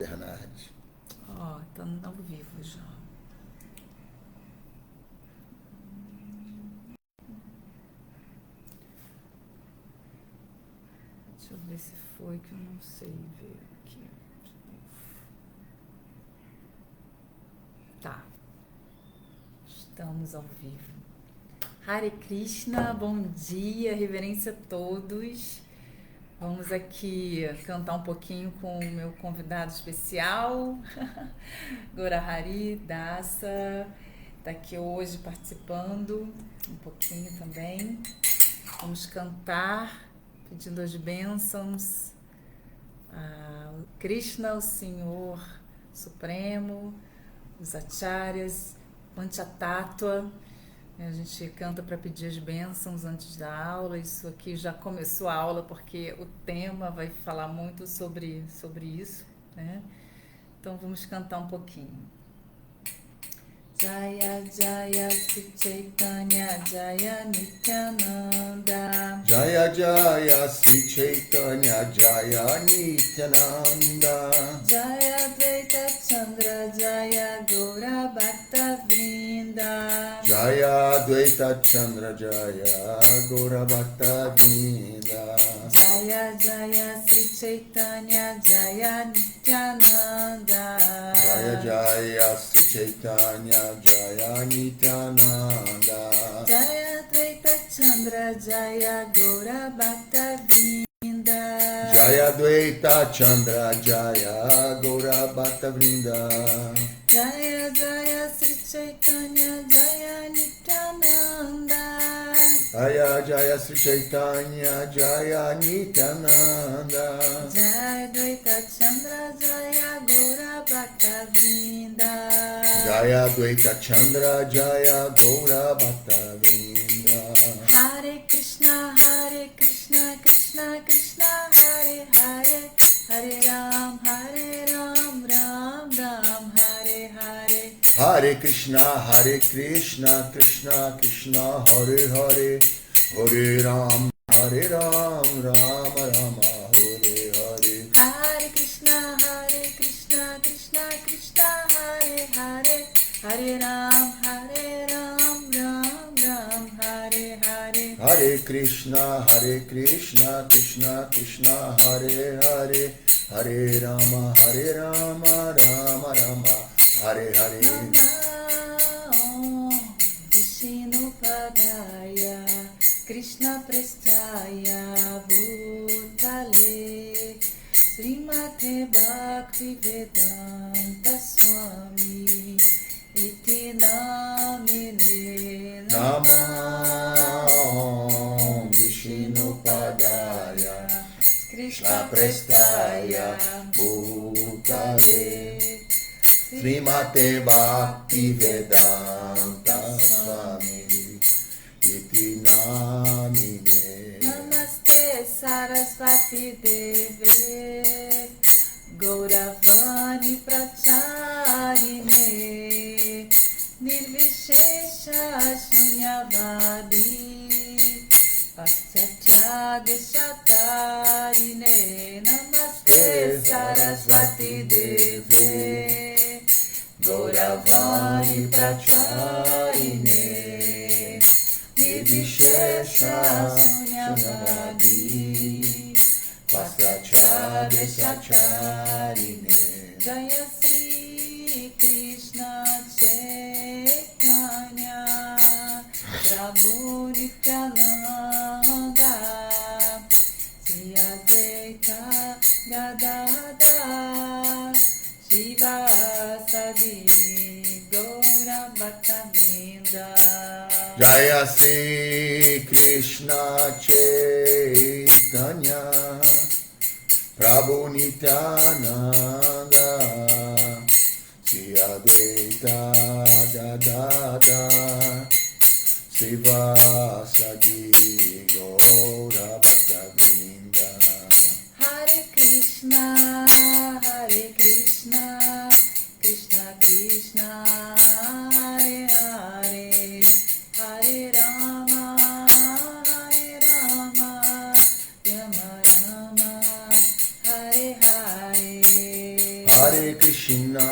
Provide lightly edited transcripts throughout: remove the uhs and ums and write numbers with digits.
Bernardes. Ó, tá ao vivo já. Deixa eu ver se foi que eu não sei ver aqui. De novo. Tá. Estamos ao vivo. Hare Krishna, bom dia, reverência a todos. Vamos aqui cantar um pouquinho com o meu convidado especial, Gorahari Dasa, está aqui hoje participando um pouquinho também. Vamos cantar, pedindo as bênçãos a Krishna, o Senhor Supremo, os acharyas, Panchatattva. A gente canta para pedir as bênçãos antes da aula. Isso aqui já começou a aula porque o tema vai falar muito sobre isso, né? Então vamos cantar um pouquinho. Jaya Jaya Sri Chaitanya Jaya Nityananda Jaya Jaya Sri Chaitanya Jaya Nityananda Jaya Dvaita Chandra Jaya Gaura Bhakta Vrinda Jaya Dvaita Chandra Jaya Gaura Bhakta Vrinda Jaya Jaya Sri Chaitanya Jaya Nityananda Jaya Jaya Sri Chaitanya Jaya Nityananda Jaya Dvaita Chandra Jaya Gaura Bhakta Vrinda Jaya Dvaita Chandra Jaya Gaura Bhakta Vrinda Jaya Jaya Sri Chaitanya Jaya Nityananda Jaya Jaya Sri Chaitanya Jaya Nityananda Jaya Dvaita Chandra Jaya Gaura Bhakta Vrinda Jaya Dvaita Chandra Jaya Gaura Bhakta Vrinda Hare Krishna Krishna Krishna Hare Hare Hare Ram Ram Ram Hare Hare Hare Krishna Krishna Krishna Hare Hare Hare Ram Ram Rama Hare Hare Hare Krishna Krishna Krishna Hare Hare Hare Ram Ram Hare Hare Hare Krishna Krishna Krishna Hare Hare Hare Rama Rama Hare Hare Namo Vishnu Padaya Krishna Prestaya Bhutale Srimate Bhakti Vedanta Swami Iti Namine Namo Vishnu Padaya Krishna Prestaya Bhutale Srimate Bhakti Vedanta Swami Iti Namine Namaste Sarasvati Deve Gauravani Pracharine Nirvishesha Shunyavadi Paschatya Deshatarine Namaste Sarasvati Deve Gauravani Pracharine Nirvishesha Shunyavadi Paschatya Deshatarine Jaya Sri Krishna Chaitanya Prabhu Nityananda Sri Advaita Gadadhar Shivasadi Gaura Bhakta Vrinda Jaya Sri Krishna Chaitanya Prabhu Nityananda Sri Advaita Gadadhar Srivasadi Gaura Bhakta Vrinda Hare Krishna Krishna Krishna Hare Hare Hare Rama Rama Rama Hare Krishna,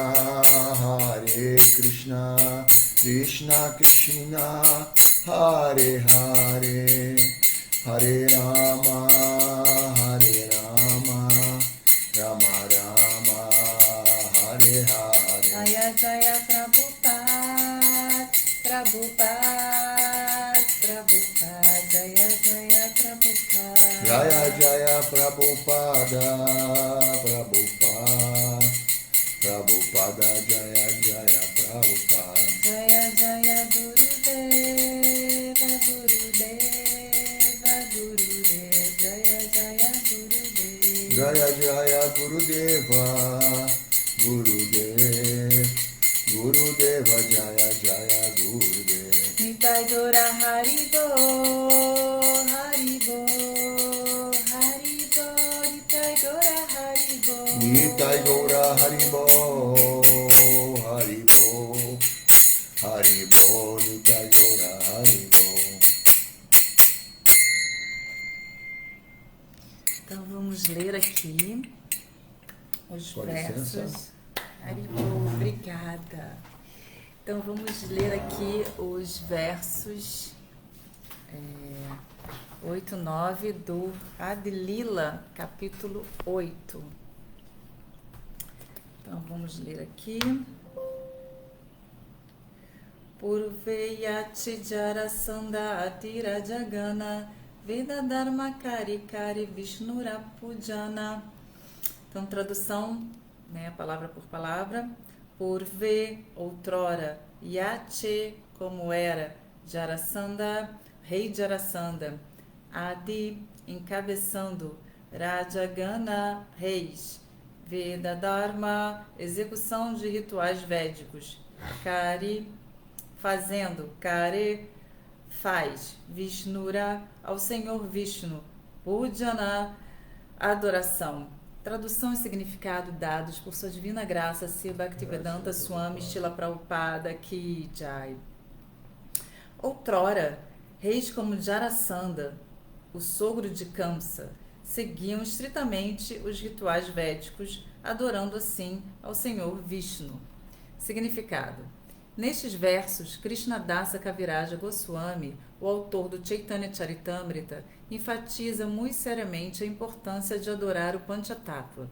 Krishna Krishna, Hare Hare, Hare Rama, Rama Rama, Hare Hare. Jaya Jaya Prabhupada, Prabhupada, Prabhupada, Jaya Jaya Prabhupada. Jaya Jaya Prabhupada, Prabhupada, Prabhupada, Jaya Jaya Prabhupada. Jaya Jaya Gurudeva, Gurudeva, Gurudeva, Jaya Jaya Gurudeva. Jaya Jaya Gurudeva, Gurudeva, Jaya Jaya Gurudeva. Nitai Gora Haribo, Haribo, Haribo, Nitai Gora Haribo. Nitai Gaura Haribo, Haribo, Haribo, Nitai Gaura Haribo. Então vamos ler aqui os Com versos. licença. Haribo, obrigada. Então vamos ler aqui os versos 8 e 9 do Adilila, capítulo 8. Então vamos ler aqui. Purveyati Jarasandha Atira Jagana Veda Dharma Kari Kari Vishnura Pujana. Então, tradução, né, palavra por palavra. Purve, outrora, Yache, como era, Jarasandha, rei Jarasandha, Adi, encabeçando, Rajagana, reis, Veda Dharma, execução de rituais védicos, Kari, fazendo, Kare, faz, Vishnura, ao Senhor Vishnu, Pujana, adoração. Tradução e significado dados por sua divina graça, Sri Bhaktivedanta Swami Srila Prabhupada Ki Jai. Outrora, reis como Jarasandha, o sogro de Kamsa, seguiam estritamente os rituais védicos, adorando assim ao Senhor Vishnu. Significado: nestes versos, Krishnadasa Kaviraja Goswami, o autor do Chaitanya Charitamrita, enfatiza muito seriamente a importância de adorar o Panchatattva.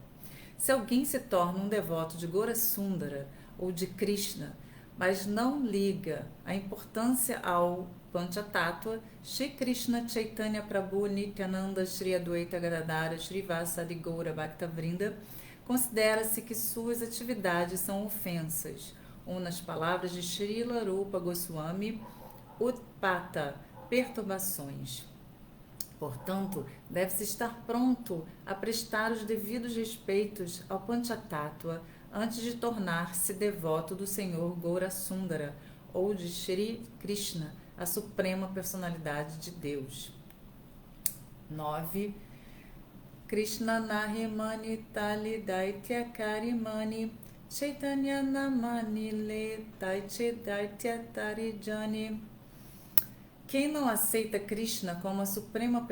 Se alguém se torna um devoto de Gaurasundara ou de Krishna, mas não liga a importância ao Panchatattva, Shri Krishna Chaitanya Prabhu Nityananda Shri Adwaita Gadadara Shri Vasadi Gaura Bhaktavrinda, considera-se que suas atividades são ofensas, ou nas palavras de Srila Rupa Goswami, Utpata, perturbações. Portanto, deve-se estar pronto a prestar os devidos respeitos ao Panchatattva antes de tornar-se devoto do Senhor Gaurasundara ou de Shri Krishna, a suprema personalidade de Deus. 9. Krishna Nahimani Tali Daitya Karimani Chaitanya Namani Le Taiche Daitya Tarijani. Quem não aceita Krishna como a suprema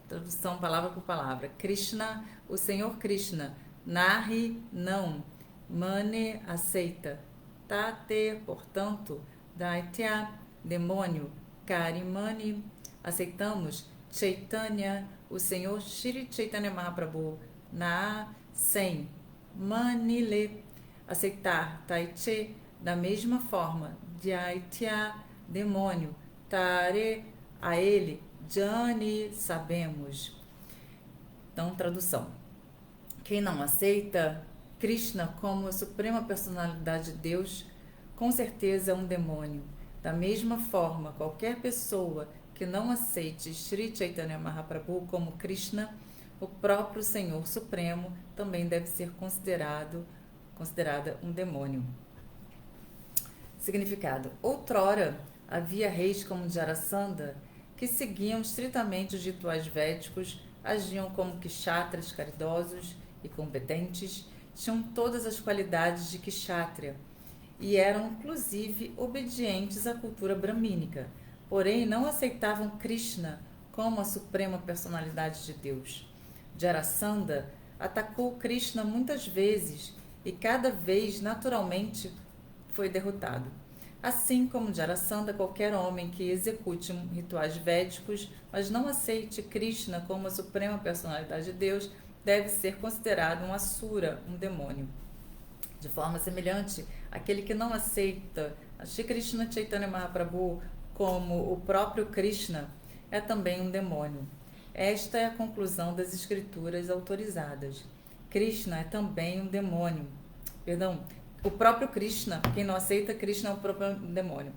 tradução palavra por palavra. Krishna, o Senhor Krishna. Nahi, não. Mani, aceita. Tate, portanto. Daitya, demônio. Karimani, aceitamos. Chaitanya, o Senhor Shri Chaitanya Mahaprabhu. Na, sem. Manile, aceitar. Taiche, da mesma forma. Daitya, demônio. Tare, a ele. Jani, sabemos. Então, tradução. Quem não aceita Krishna como a suprema personalidade de Deus, com certeza é um demônio. Da mesma forma, qualquer pessoa que não aceite Shri Chaitanya Mahaprabhu como Krishna, o próprio Senhor Supremo, também deve ser considerada um demônio. Significado. Outrora, havia reis como Jarasandha que seguiam estritamente os rituais védicos, agiam como kshatras caridosos e competentes, tinham todas as qualidades de kshatriya e eram, inclusive, obedientes à cultura bramínica, porém não aceitavam Krishna como a suprema personalidade de Deus. Jarasandha atacou Krishna muitas vezes e cada vez naturalmente foi derrotado. Assim como Jarasandha, qualquer homem que execute rituais védicos, mas não aceite Krishna como a suprema personalidade de Deus, deve ser considerado um asura, um demônio. De forma semelhante, aquele que não aceita a Shri Krishna Chaitanya Mahaprabhu como o próprio Krishna é também um demônio. Esta é a conclusão das escrituras autorizadas. Krishna é também um demônio. Perdão, o próprio Krishna, quem não aceita Krishna é o próprio demônio.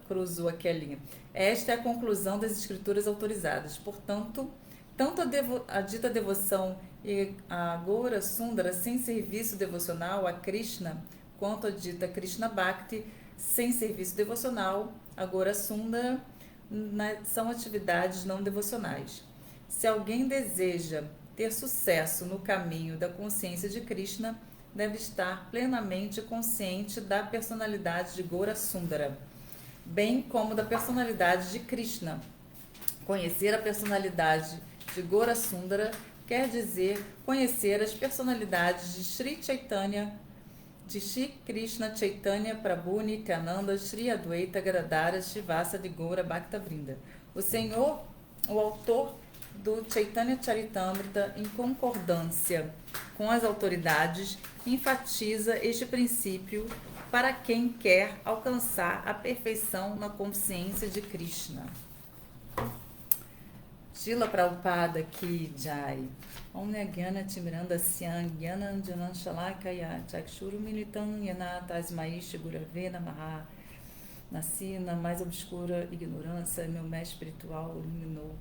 Cruzou aqui a linha. Esta é a conclusão das escrituras autorizadas. Portanto, tanto a dita devoção e a Gaura Sundara sem serviço devocional a Krishna, quanto a dita Krishna Bhakti sem serviço devocional a Gaura Sundara, são atividades não devocionais. Se alguém deseja ter sucesso no caminho da consciência de Krishna, deve estar plenamente consciente da personalidade de Gaura Sundara, bem como da personalidade de Krishna. Conhecer a personalidade de Gaura Sundara quer dizer conhecer as personalidades de Sri Chaitanya, de Shri Krishna Chaitanya Prabhu Nityananda Shri Adwaita Gadadara Shivasa de Gaura Bhaktavrinda. O autor do Chaitanya Charitamrita, em concordância com as autoridades, enfatiza este princípio para quem quer alcançar a perfeição na consciência de Krishna. Srila Prabhupada Ki Jai. Om Gyana Timiranda Syam Gyana Janan Shalakaya Chakshuru Militam Yana Tasmaish Gurave Namaha. Nasci na mais obscura ignorância, meu mestre espiritual iluminou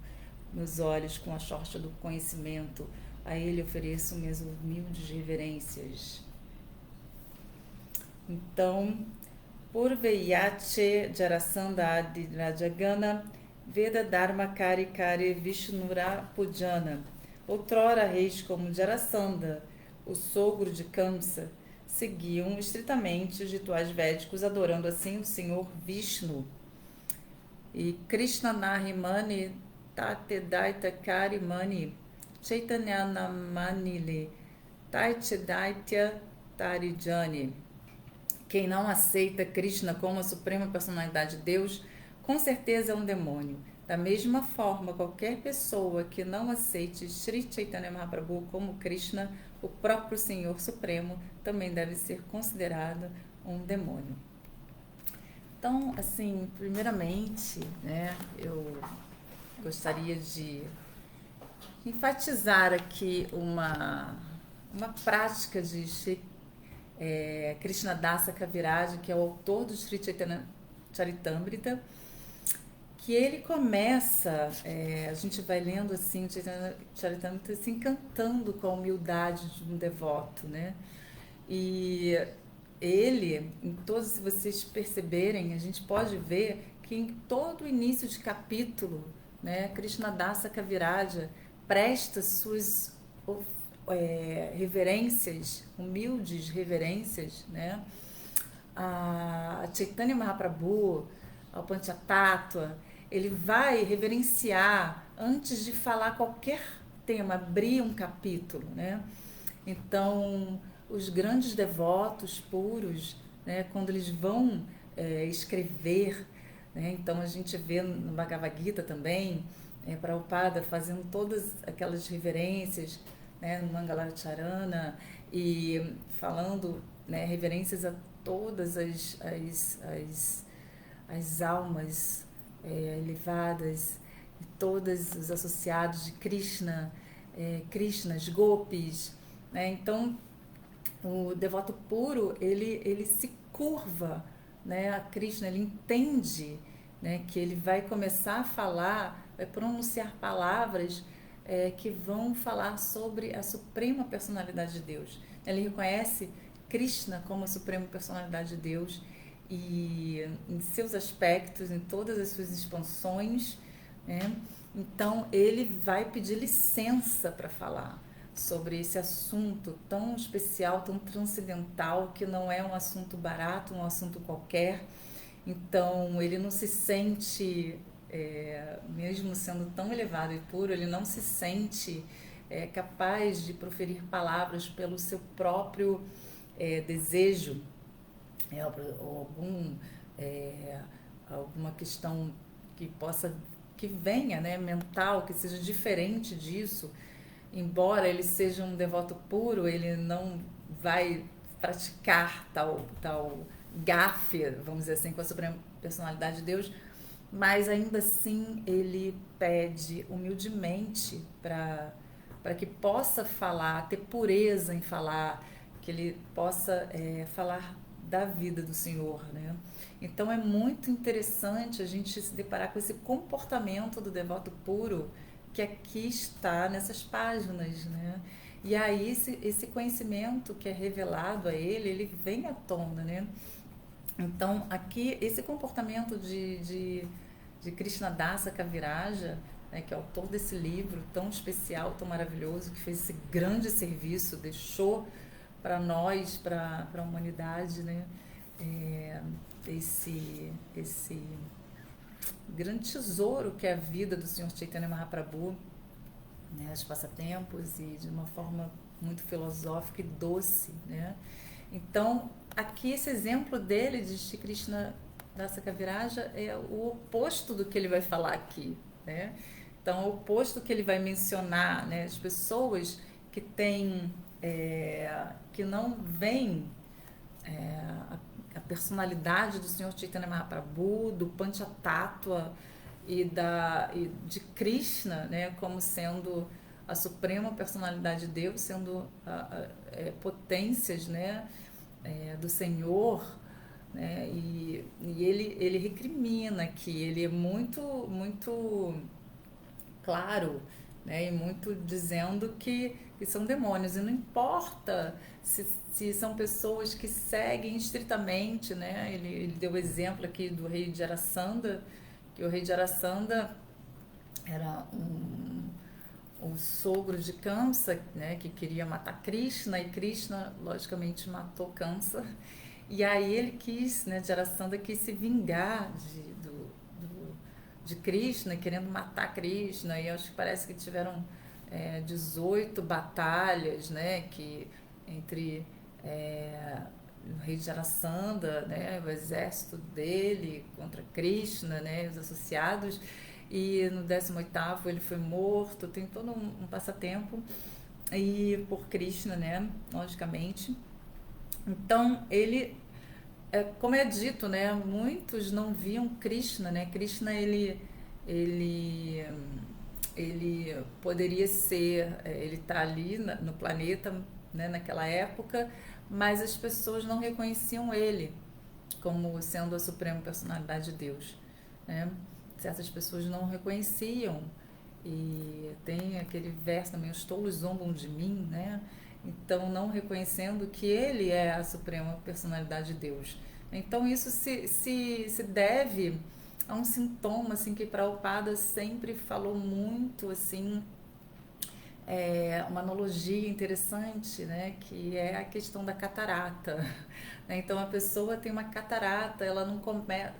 meus olhos com a sorte do conhecimento. A ele ofereço minhas humildes reverências. Então, Purveyache Jarasandha Adi Rajagana Veda Dharma Kari Kari Vishnura Pujana. Outrora reis como Jarasandha, o sogro de Kamsa, seguiam estritamente os rituais védicos, adorando assim o Senhor Vishnu. E Krishna Nahimani Tatedaita Karimani Chaitanyanamanile Taitedaitya Tarijani. Quem não aceita Krishna como a suprema personalidade de Deus, com certeza é um demônio. Da mesma forma, qualquer pessoa que não aceite Sri Chaitanya Mahaprabhu como Krishna, o próprio Senhor Supremo, também deve ser considerado um demônio. Então, assim, primeiramente, né, eu gostaria de enfatizar aqui uma prática de Krishnadasa Kaviraj, que é o autor do Sri Chaitanya Charitamrita, que ele começa, a gente vai lendo assim, o Chaitanya Charitamrita se encantando com a humildade de um devoto, né? E ele, em todos, se vocês perceberem, a gente pode ver que em todo o início de capítulo, né, Krishnadasa Kaviraja presta suas reverências, humildes reverências, né, a Chaitanya Mahaprabhu, ao Panchatattva. Ele vai reverenciar antes de falar qualquer tema, abrir um capítulo, né? Então, os grandes devotos puros, né, quando eles vão escrever, né, então a gente vê no Bhagavad Gita também, Prabhupada fazendo todas aquelas reverências, né, no Mangalacharana, e falando, né, reverências a todas as almas elevadas, e todos os associados de Krishna, Krishnas, gopis, né? Então, o devoto puro, ele se curva, né, a Krishna, ele entende, né, que ele vai começar a falar, vai pronunciar palavras que vão falar sobre a suprema personalidade de Deus. Ele reconhece Krishna como a suprema personalidade de Deus, e em seus aspectos, em todas as suas expansões, né? Então ele vai pedir licença para falar sobre esse assunto tão especial, tão transcendental, que não é um assunto barato, um assunto qualquer. Então ele não se sente, mesmo sendo tão elevado e puro, ele não se sente é capaz de proferir palavras pelo seu próprio desejo, ou alguma questão que venha, né, mental, que seja diferente disso. Embora ele seja um devoto puro, ele não vai praticar tal gafe, vamos dizer assim, com a suprema personalidade de Deus, mas ainda assim ele pede humildemente para que possa falar, ter pureza em falar, que ele possa falar da vida do Senhor, né? Então é muito interessante a gente se deparar com esse comportamento do devoto puro que aqui está nessas páginas, né? E aí esse conhecimento que é revelado a ele vem à tona, né? Então aqui esse comportamento de Krishnadasa Kaviraja, né, que é autor desse livro tão especial, tão maravilhoso, que fez esse grande serviço, deixou para nós, para a humanidade, né, esse grande tesouro que é a vida do Senhor Chaitanya Mahaprabhu, né, os passatempos, e de uma forma muito filosófica e doce, né? Então, aqui esse exemplo dele de Shri Krishna Dasa Kaviraja é o oposto do que ele vai falar aqui, né? Então, é o oposto que ele vai mencionar, né? As pessoas que têm, que não veem a personalidade do Senhor Chaitanya Mahaprabhu, do Panchatattva e de Krishna, né, como sendo a suprema personalidade de Deus, sendo potências, né, do Senhor, né, e ele recrimina que ele é muito claro, né, e muito dizendo que são demônios, e não importa se são pessoas que seguem estritamente, né, ele deu o exemplo aqui do rei de Jarasandha, que o rei de Jarasandha era o sogro de Kamsa, né, que queria matar Krishna, e Krishna logicamente matou Kamsa, e aí ele quis, né, Jarasandha quis se vingar de Krishna, querendo matar Krishna, e acho que parece que tiveram 18 batalhas, né, entre o rei de Jarasandha, né, o exército dele contra Krishna, né, os associados, e no 18º ele foi morto, tem todo um passatempo, e por Krishna, né, logicamente. Então ele, como é dito, né, muitos não viam Krishna, né? Krishna ele poderia ser, ele está ali no planeta, né, naquela época, mas as pessoas não reconheciam ele como sendo a suprema personalidade de Deus, né? Certas pessoas não reconheciam, e tem aquele verso também, os tolos zombam de mim, né? Então, não reconhecendo que ele é a suprema personalidade de Deus. Então, isso se deve a um sintoma, assim, que Prabhupada sempre falou muito, assim, uma analogia interessante, né, que é a questão da catarata. Então, a pessoa tem uma catarata, ela não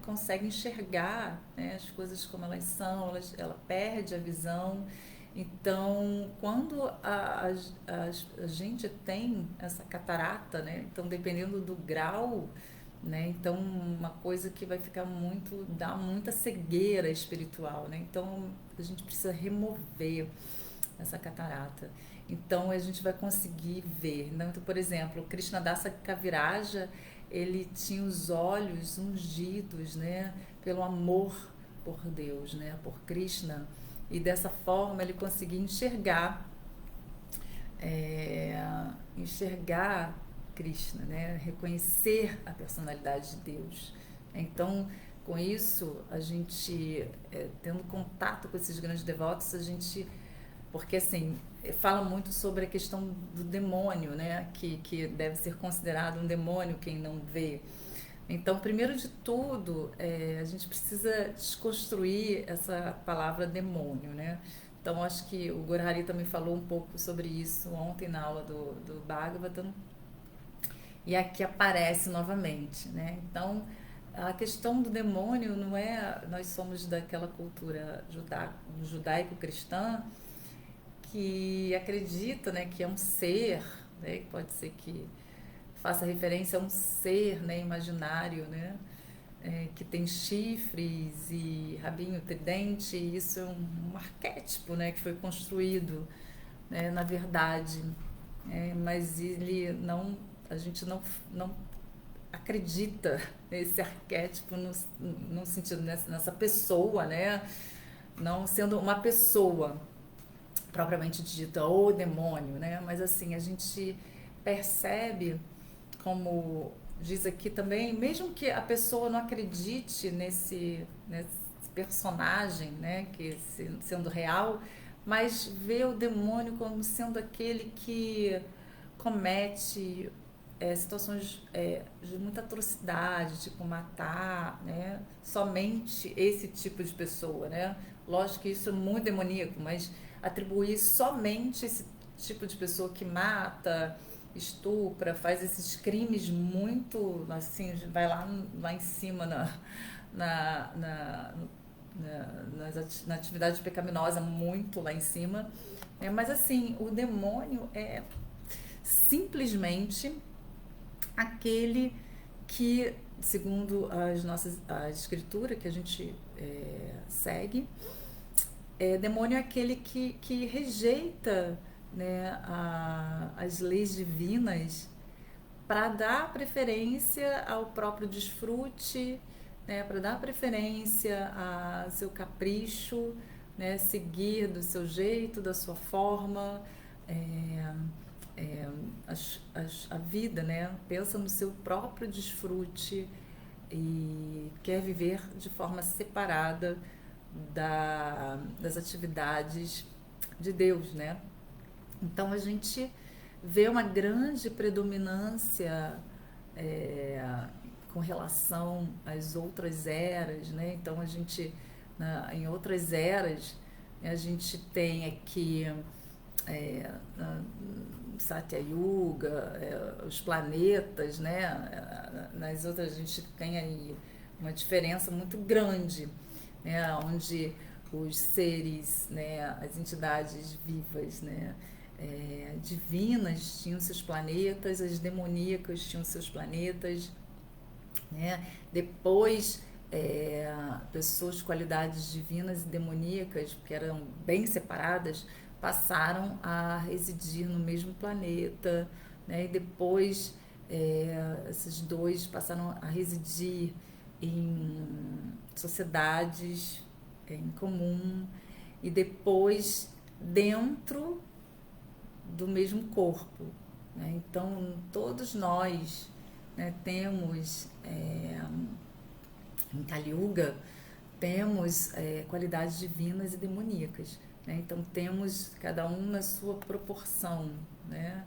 consegue enxergar, né, as coisas como elas são, ela perde a visão. Então, quando a gente tem essa catarata, né, então, dependendo do grau, né, então, uma coisa que vai ficar dá muita cegueira espiritual, né, então, a gente precisa remover essa catarata. Então a gente vai conseguir ver. Então, por exemplo, o Krishnadasa Kaviraja, ele tinha os olhos ungidos, né, pelo amor por Deus, né, por Krishna, e dessa forma ele conseguia enxergar Krishna, né, reconhecer a personalidade de Deus. Então, com isso, a gente, tendo contato com esses grandes devotos, a gente, porque assim, fala muito sobre a questão do demônio, né? Que deve ser considerado um demônio quem não vê. Então, primeiro de tudo, a gente precisa desconstruir essa palavra demônio, né? Então, acho que o Gorhari também falou um pouco sobre isso ontem na aula do Bhagavatam, e aqui aparece novamente, né? Então, a questão do demônio não é... Nós somos daquela cultura judaico-cristã, que acredita, né, que é um ser, né, que pode ser que faça referência a um ser, né, imaginário, né, que tem chifres e rabinho tridente. E isso é um arquétipo, né, que foi construído, né, na verdade, mas ele não, a gente não acredita nesse arquétipo no sentido nessa pessoa, né, não sendo uma pessoa propriamente dita, ou demônio, né? Mas assim, a gente percebe, como diz aqui também, mesmo que a pessoa não acredite nesse personagem, né, que sendo real, mas vê o demônio como sendo aquele que comete situações de muita atrocidade, tipo matar, né, somente esse tipo de pessoa, né? Lógico que isso é muito demoníaco, mas atribuir somente esse tipo de pessoa que mata, estupra, faz esses crimes muito, assim, vai lá em cima na, na, na atividade pecaminosa, muito lá em cima. Mas assim, o demônio é simplesmente aquele que, segundo a escritura que a gente segue, demônio é aquele que rejeita, né, as leis divinas para dar preferência ao próprio desfrute, né, para dar preferência ao seu capricho, né, seguir do seu jeito, da sua forma, é, é, a vida, né, pensa no seu próprio desfrute e quer viver de forma separada das atividades de Deus, né? Então a gente vê uma grande predominância com relação às outras eras, né? Então a gente, em outras eras, a gente tem aqui Satya Yuga, os planetas, né? Nas outras a gente tem aí uma diferença muito grande, né? Onde os seres, né? As entidades vivas, né? Divinas tinham seus planetas, as demoníacas tinham seus planetas, né? Depois pessoas de qualidades divinas e demoníacas, que eram bem separadas, passaram a residir no mesmo planeta, né? E depois esses dois passaram a residir em sociedades em comum e depois dentro do mesmo corpo, né? Então todos nós, né, temos em Kali Yuga temos qualidades divinas e demoníacas, né? Então temos cada um na sua proporção, né?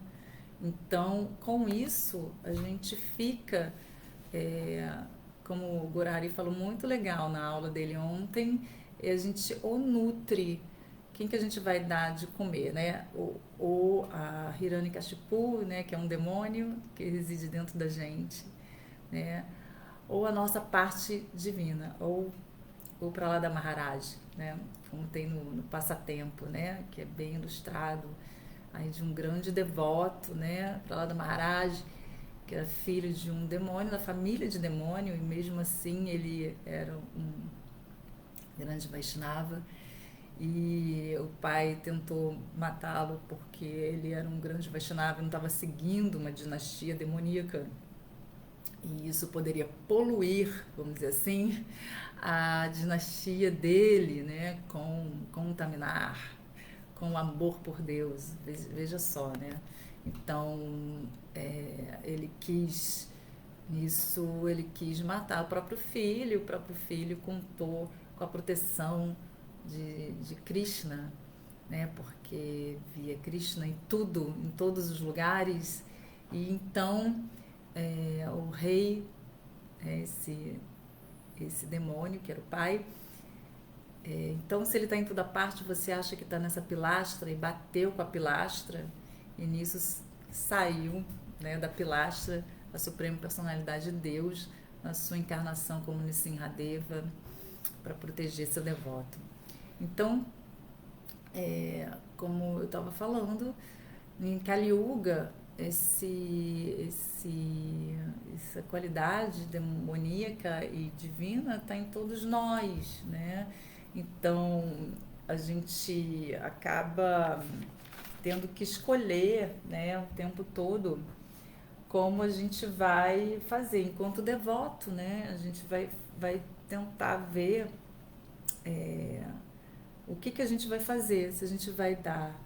Então com isso a gente fica, como o Gorari falou muito legal na aula dele ontem, a gente ou nutre quem que a gente vai dar de comer, né? Ou a Hiranyakashipu, né, que é um demônio que reside dentro da gente, né? Ou a nossa parte divina, ou para lá da Maharaj, né? Como tem no Passatempo, né? Que é bem ilustrado, aí de um grande devoto, né? Para lá da Maharaj, que era filho de um demônio, da família de demônio, e mesmo assim ele era um grande Vaishnava. E o pai tentou matá-lo porque ele era um grande Vaishnava e não estava seguindo uma dinastia demoníaca. E isso poderia poluir, vamos dizer assim, a dinastia dele, né, contaminar com o amor por Deus. Veja só, né? Então, ele quis, nisso, ele quis matar o próprio filho contou com a proteção de Krishna, né? Porque via Krishna em tudo, em todos os lugares. E então o rei, esse demônio que era o pai, então se ele está em toda parte, você acha que está nessa pilastra e bateu com a pilastra, e nisso saiu, né, da pilastra a Suprema Personalidade de Deus na sua encarnação como Nrsimhadeva para proteger seu devoto. Então como eu estava falando, em Kali Yuga, essa qualidade demoníaca e divina está em todos nós, né? Então a gente acaba tendo que escolher, né, o tempo todo como a gente vai fazer enquanto devoto, né? A gente vai tentar ver o que a gente vai fazer, se a gente vai dar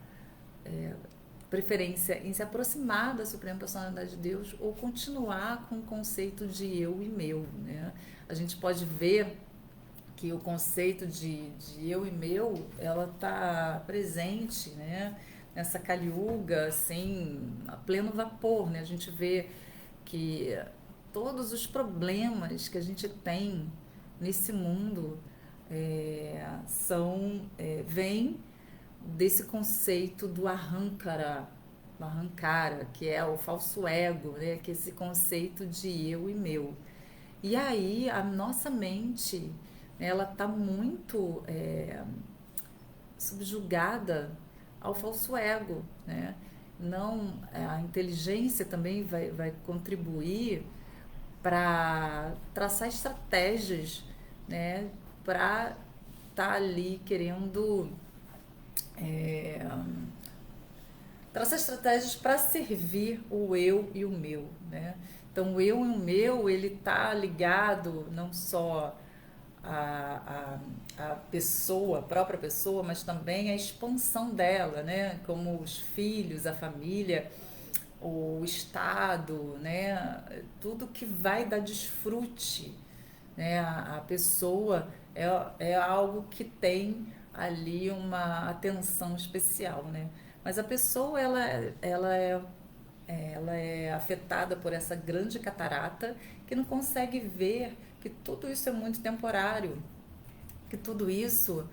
preferência em se aproximar da Suprema Personalidade de Deus ou continuar com o conceito de eu e meu, né? A gente pode ver que o conceito de eu e meu, ela está presente, né? Nessa Kali Yuga, assim, a pleno vapor, né? A gente vê que todos os problemas que a gente tem nesse mundo vêm desse conceito do ahankara, que é o falso ego, né? Que é esse conceito de eu e meu. E aí a nossa mente, ela está muito subjugada ao falso ego, né? Não, a inteligência também vai contribuir para traçar estratégias, né? Para estar ali querendo traçar estratégias para servir o eu e o meu, né? Então o eu e o meu, ele está ligado não só a pessoa, a própria pessoa, mas também a expansão dela, né? Como os filhos, a família, o Estado, né? Tudo que vai dar desfrute, né? A pessoa é algo que tem ali uma atenção especial, né? Mas a pessoa, ela é afetada por essa grande catarata que não consegue ver que tudo isso é muito temporário, que tudo isso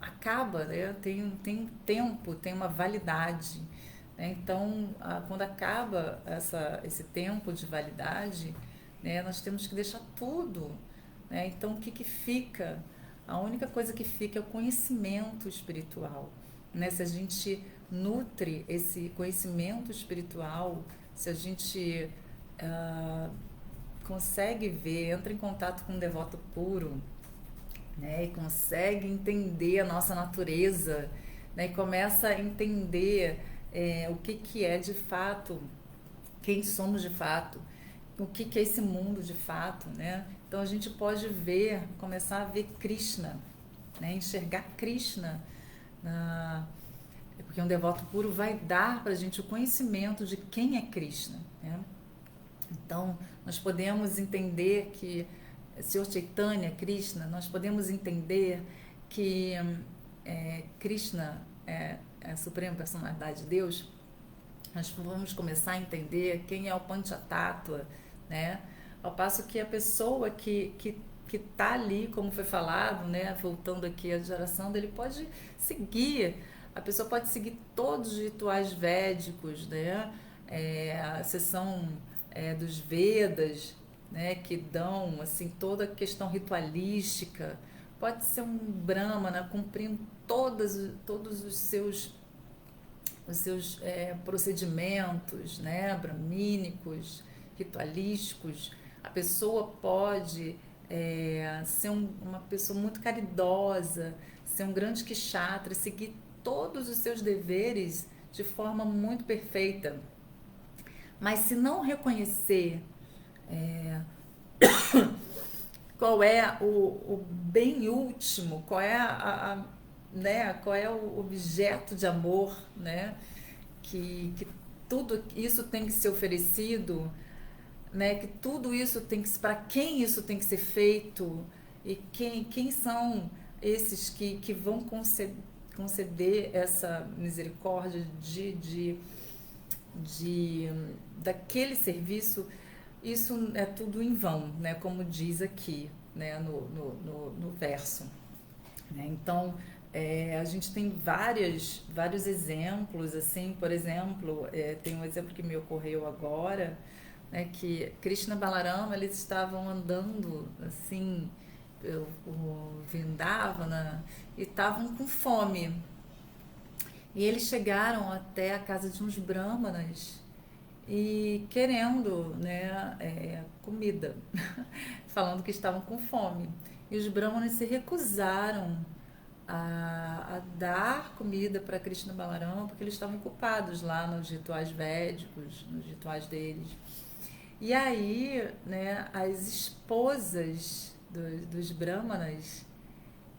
acaba, né? Tem um tempo, tem uma validade, né? Então, quando acaba esse tempo de validade, né, nós temos que deixar tudo, né? Então, o que fica? A única coisa que fica é o conhecimento espiritual, né? Se a gente nutre esse conhecimento espiritual, se a gente consegue ver, entra em contato com um devoto puro, né, e consegue entender a nossa natureza, né, e começa a entender o que é de fato, quem somos de fato, o que é esse mundo de fato, né? Então a gente pode ver, começar a ver Krishna, né, enxergar Krishna, porque um devoto puro vai dar para a gente o conhecimento de quem é Krishna, né? Então, nós podemos entender que Senhor Chaitanya, Krishna, nós podemos entender que Krishna é a Suprema Personalidade de Deus. Nós vamos começar a entender quem é o Panchatattva, né? Ao passo que a pessoa que está ali, como foi falado, né? Voltando aqui à geração dele, pode seguir, a pessoa pode seguir todos os rituais védicos, né? A sessão dos Vedas, né, que dão assim toda a questão ritualística, pode ser um Brahmana cumprindo todos os seus procedimentos, né, brahmínicos, ritualísticos. A pessoa pode ser uma pessoa muito caridosa, ser um grande kshatriya, seguir todos os seus deveres de forma muito perfeita. Mas se não reconhecer qual é o bem último, qual é né, qual é o objeto de amor, né, que tudo isso tem que ser oferecido, né, que tudo isso tem que, para quem isso tem que ser feito, e quem são esses que vão conceder essa misericórdia daquele serviço. Isso é tudo em vão, né? Como diz aqui, né? no verso, né? Então, a gente tem vários exemplos, assim, por exemplo, tem um exemplo que me ocorreu agora, né? Que Krishna e Balarama, eles estavam andando, assim, o Vrindavana, e estavam com fome, E eles chegaram até a casa de uns brahmanas e querendo, né, comida, falando que estavam com fome. E os brahmanas se recusaram a dar comida para Krishna Balarama porque eles estavam ocupados lá nos rituais védicos, nos rituais deles. E aí, né, as esposas dos brahmanas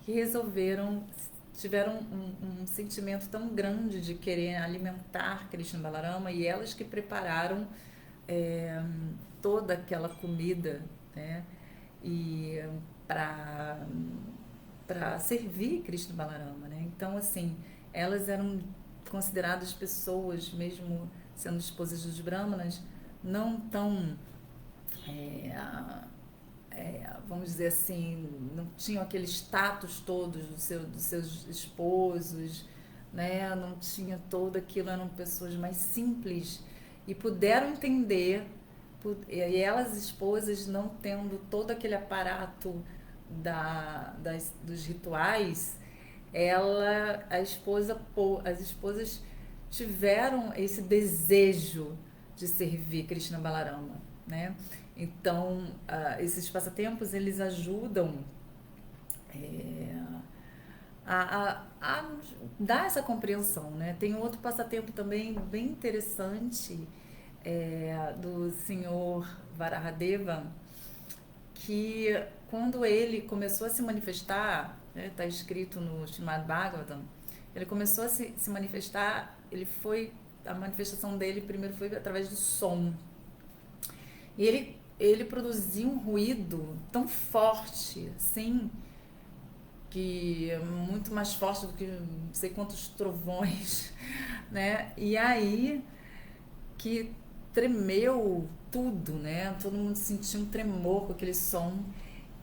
que resolveram, tiveram um sentimento tão grande de querer alimentar Krishna Balarama, e elas que prepararam é, toda aquela comida, né, e para servir Krishna Balarama, né? Então, assim, elas eram consideradas pessoas, mesmo sendo esposas dos brahmanas, não tão é, vamos dizer assim, não tinham aquele status todos dos seus esposos, né? Não tinha todo aquilo, eram pessoas mais simples e puderam entender, e elas, esposas, não tendo todo aquele aparato dos rituais, as esposas tiveram esse desejo de servir Krishna Balarama, né? Então, esses passatempos, eles ajudam a dar essa compreensão, né? Tem outro passatempo também bem interessante do senhor Varahadeva, que quando ele começou a se manifestar, está escrito no Srimad Bhagavatam, ele começou a se manifestar, a manifestação dele primeiro foi através do som. E ele produzia um ruído tão forte, assim, que muito mais forte do que não sei quantos trovões, né? E aí que tremeu tudo, né? Todo mundo sentiu um tremor com aquele som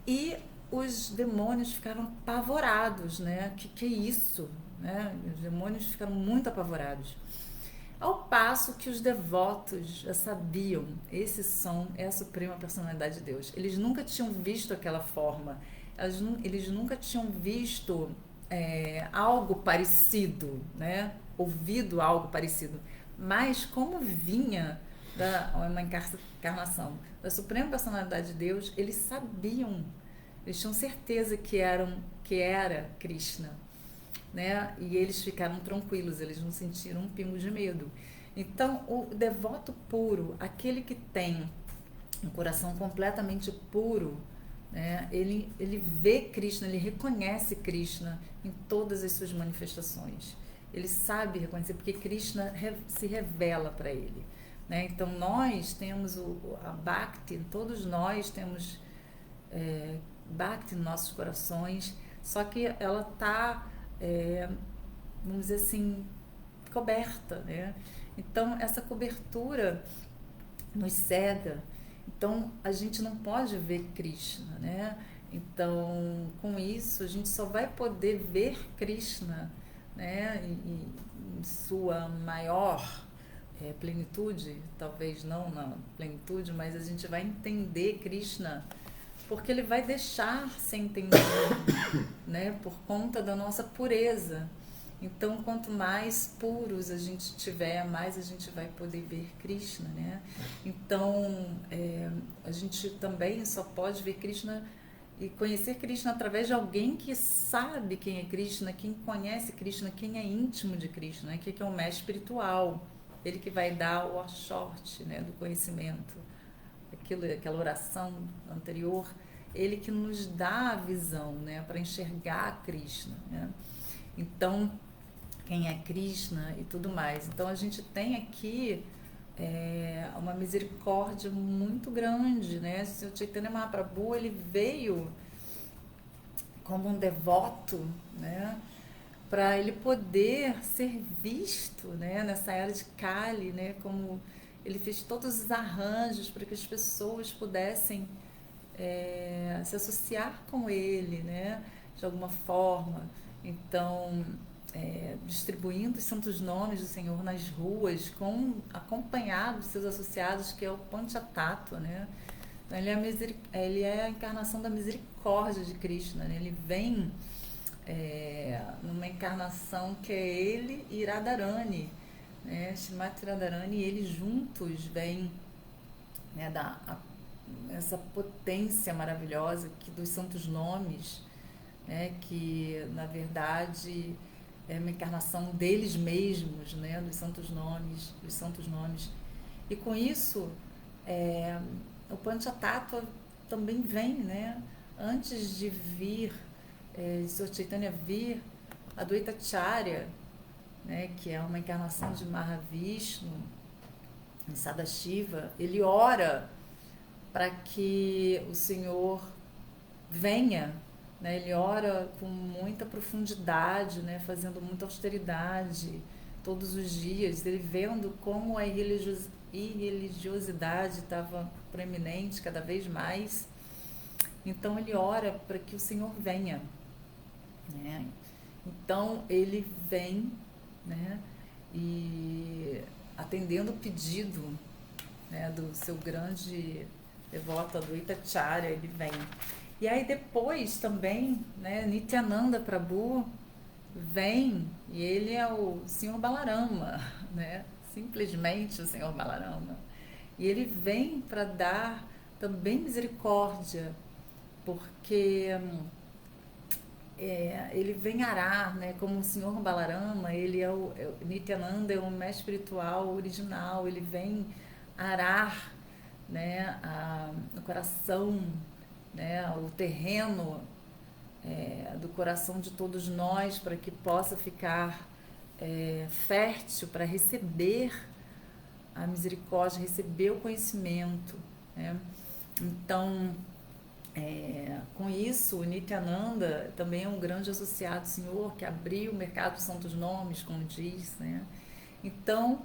e os demônios ficaram apavorados, né? Que é isso, né? Os demônios ficaram muito apavorados. Ao passo que os devotos já sabiam, esse som é a suprema personalidade de Deus. Eles nunca tinham visto aquela forma, eles nunca tinham visto algo parecido, né? Ouvido algo parecido. Mas como vinha uma encarnação da suprema personalidade de Deus, eles sabiam, eles tinham certeza que era Krishna, né? E eles ficaram tranquilos, eles não sentiram um pingo de medo. Então, o devoto puro, aquele que tem um coração completamente puro, né? Ele vê Krishna, ele reconhece Krishna em todas as suas manifestações. Ele sabe reconhecer, porque Krishna se revela para ele, né? Então, nós temos a Bhakti, todos nós temos Bhakti nos nossos corações, só que ela está, vamos dizer assim, coberta, né? Então, essa cobertura nos cega. Então, a gente não pode ver Krishna, né? Então, com isso, a gente só vai poder ver Krishna, né? Em sua maior plenitude, talvez não na plenitude, mas a gente vai entender Krishna porque ele vai deixar ser entendido, né? Por conta da nossa pureza. Então, quanto mais puros a gente tiver, mais a gente vai poder ver Krishna, né? Então, a gente também só pode ver Krishna e conhecer Krishna através de alguém que sabe quem é Krishna, quem conhece Krishna, quem é íntimo de Krishna, né? Que é um mestre espiritual, ele que vai dar o short, né, do conhecimento, aquela oração anterior, ele que nos dá a visão, né, para enxergar Krishna, né? Então, quem é Krishna e tudo mais. Então, a gente tem aqui uma misericórdia muito grande, né? O Chaitanya Mahaprabhu, ele veio como um devoto, né, para ele poder ser visto, né, nessa era de Kali, né, como ele fez todos os arranjos para que as pessoas pudessem se associar com ele, né, de alguma forma. Então, distribuindo os santos nomes do Senhor nas ruas, acompanhado dos seus associados, que é o Panchatattva, né? Então, ele é a encarnação da misericórdia de Krishna, né? Ele vem numa encarnação que é ele e Radharani, né? Srimati Radharani e eles juntos vêm, né, essa potência maravilhosa dos santos nomes, né, que na verdade é uma encarnação deles mesmos, né, dos santos nomes. E com isso, o Panchatattva também vem, né, antes de vir, de Sr. Chaitanya vir, a Advaitacharya, né, que é uma encarnação de Mahavishnu, em Sadashiva, ele ora para que o Senhor venha, né? Ele ora com muita profundidade, né? Fazendo muita austeridade todos os dias, ele vendo como a irreligiosidade estava preeminente cada vez mais. Então ele ora para que o Senhor venha, né? Então ele vem, né? E atendendo o pedido, né, do seu grande devoto Advaitacharya, ele vem. E aí depois também, né, Nityananda Prabhu vem, e ele é o Senhor Balarama, né? Simplesmente o Senhor Balarama. E ele vem para dar também misericórdia, porque ele vem arar, né? Como o Senhor Balarama, ele Nityananda é o mestre espiritual original, ele vem arar, né, o coração, né, o terreno do coração de todos nós, para que possa ficar fértil para receber a misericórdia, receber o conhecimento, né? Então, com isso, o Nityananda também é um grande associado Senhor, que abriu o mercado dos santos nomes, como diz, né? Então,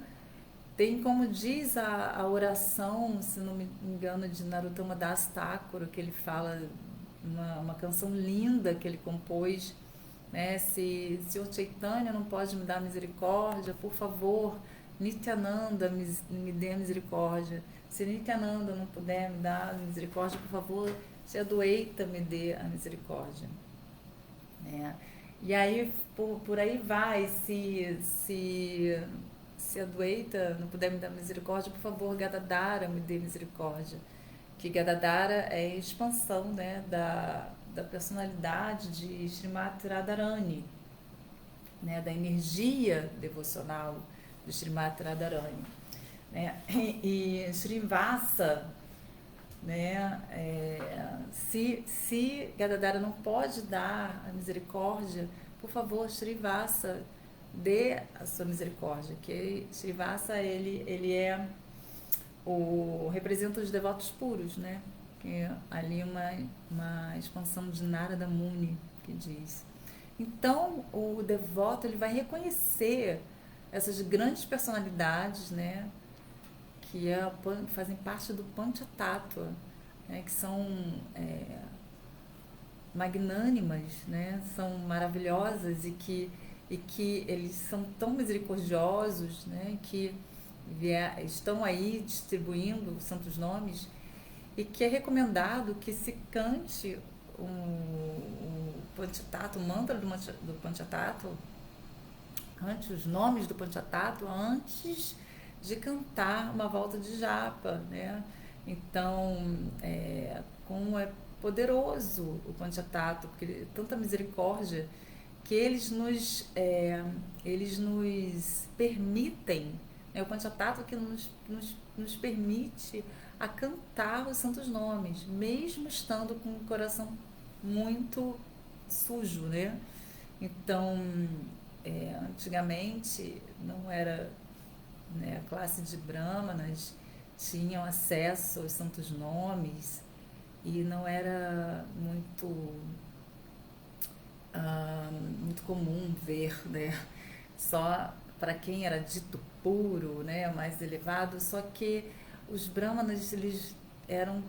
tem como diz a oração, se não me engano, de Narottama Das Thakura, que ele fala, uma canção linda que ele compôs, né? Se o Chaitanya não pode me dar misericórdia, por favor, Nityananda me dê misericórdia. Se Nityananda não puder me dar misericórdia, por favor, se Adwaita me dê a misericórdia, né? E aí por aí vai, se Adwaita não puder me dar misericórdia, por favor, Gadadara me dê misericórdia. Que Gadadara é a expansão, né, da personalidade de Srimati Radharani, né, da energia devocional de Srimati Radharani, né? E Srinivasa, né, se Gadadara não pode dar a misericórdia, por favor, Srinivasa dê a sua misericórdia, que Srinivasa ele representa os devotos puros, né? Que é ali uma expansão de Narada Muni, que diz. Então o devoto ele vai reconhecer essas grandes personalidades, né, que fazem parte do Panchatattva, né, que são magnânimas, né, são maravilhosas e que eles são tão misericordiosos, né, que estão aí distribuindo os santos nomes, e que é recomendado que se cante o Panchatattva, o mantra do Panchatattva, cante os nomes do Panchatattva antes de cantar uma volta de japa, né? Então, como é poderoso o Panchatattva, porque tanta misericórdia que eles nos permitem, né? O Panchatattva que nos permite a cantar os santos nomes, mesmo estando com o coração muito sujo, né? Então, antigamente não era, né, a classe de brahmanas tinham acesso aos santos nomes e não era muito comum ver, né, só para quem era dito puro, né, mais elevado. Só que os brahmanas eles eram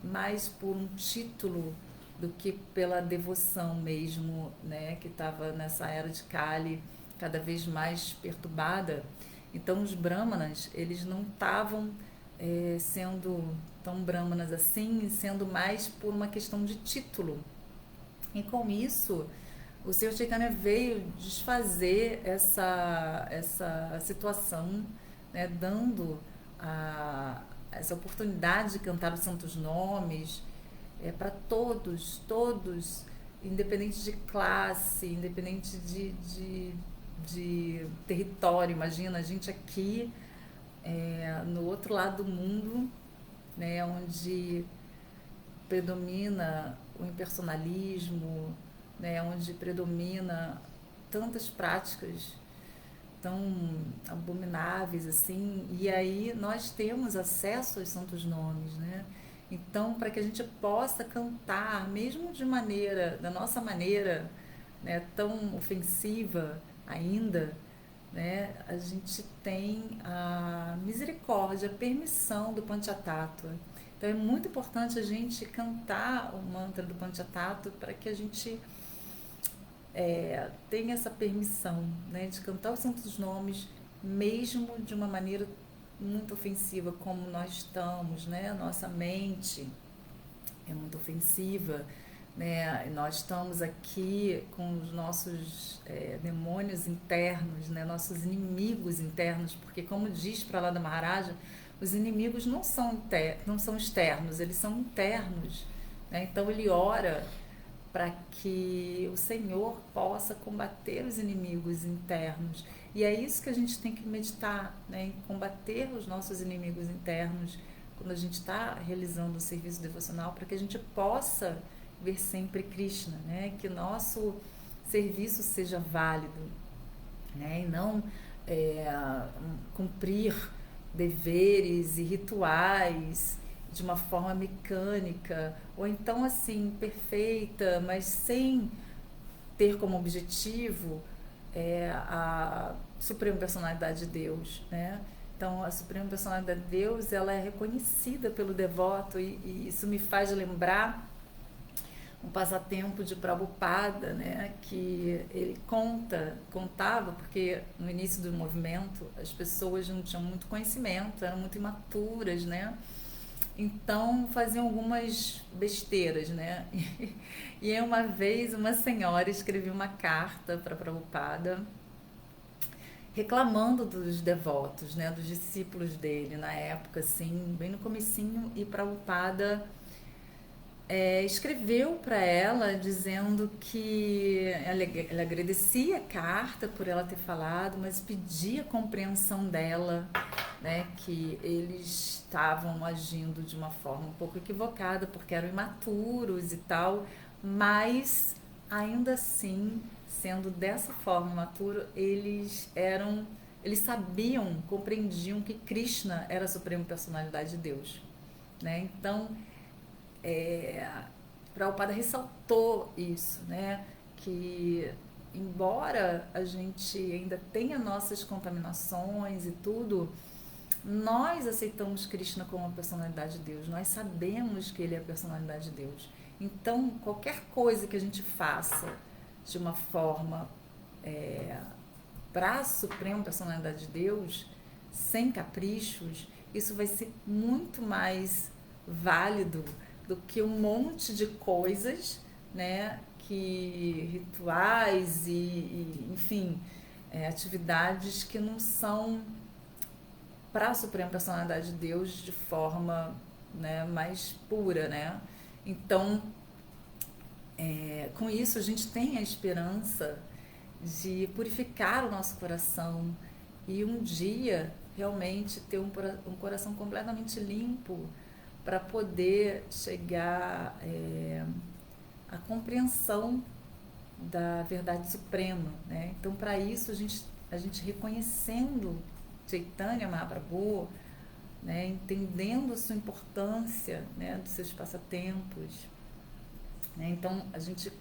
mais por um título do que pela devoção mesmo, né, que estava nessa era de Kali cada vez mais perturbada. Então os brahmanas eles não estavam sendo tão brahmanas assim, sendo mais por uma questão de título. E com isso o Senhor Chaitanya veio desfazer essa situação, né, dando essa oportunidade de cantar os santos nomes para todos, independente de classe, independente de território. Imagina a gente aqui no outro lado do mundo, né, onde predomina o impersonalismo, né, onde predomina tantas práticas tão abomináveis assim, e aí nós temos acesso aos santos nomes, né? Então, para que a gente possa cantar, mesmo da nossa maneira, né, tão ofensiva ainda, né, a gente tem a misericórdia, a permissão do Panchatattva. Então é muito importante a gente cantar o mantra do Panchatattva para que a gente tenha essa permissão, né, de cantar os santos nomes, mesmo de uma maneira muito ofensiva, como nós estamos, né? Nossa mente é muito ofensiva, né? Nós estamos aqui com os nossos demônios internos, né? Nossos inimigos internos, porque como diz Prahlada Maharaja, os inimigos não são externos, eles são internos, né? Então ele ora para que o Senhor possa combater os inimigos internos. E é isso que a gente tem que meditar, né? Em combater os nossos inimigos internos quando a gente está realizando o serviço devocional, para que a gente possa ver sempre Krishna, né? Que o nosso serviço seja válido, né? E não cumprir deveres e rituais de uma forma mecânica, ou então assim, perfeita, mas sem ter como objetivo a Suprema Personalidade de Deus, né? Então, a Suprema Personalidade de Deus, ela é reconhecida pelo devoto, e isso me faz lembrar um passatempo de Prabhupada, né, que ele contava, porque no início do movimento as pessoas não tinham muito conhecimento, eram muito imaturas, né? Então faziam algumas besteiras, né? E aí uma vez uma senhora escreveu uma carta para Prabhupada reclamando dos devotos, né, dos discípulos dele na época, assim, bem no comecinho, e Prabhupada escreveu para ela dizendo que ela agradecia a carta por ela ter falado, mas pedia compreensão dela, né, que eles estavam agindo de uma forma um pouco equivocada porque eram imaturos e tal, mas ainda assim, sendo dessa forma imaturo, eles sabiam, compreendiam que Krishna era a Suprema Personalidade de Deus, né? Então Prabhupada ressaltou isso, né? Que embora a gente ainda tenha nossas contaminações e tudo, nós aceitamos Krishna como a personalidade de Deus, nós sabemos que ele é a personalidade de Deus. Então, qualquer coisa que a gente faça de uma forma para a Suprema Personalidade de Deus, sem caprichos, isso vai ser muito mais válido do que um monte de coisas, né, que rituais enfim, atividades que não são para a Suprema Personalidade de Deus de forma, né, mais pura, né? Então, com isso a gente tem a esperança de purificar o nosso coração e um dia realmente ter um coração completamente limpo para poder chegar à compreensão da verdade suprema, né? Então, para isso, a gente reconhecendo Chaitanya Mahaprabhu, né, entendendo a sua importância, né, dos seus passatempos, né? Então,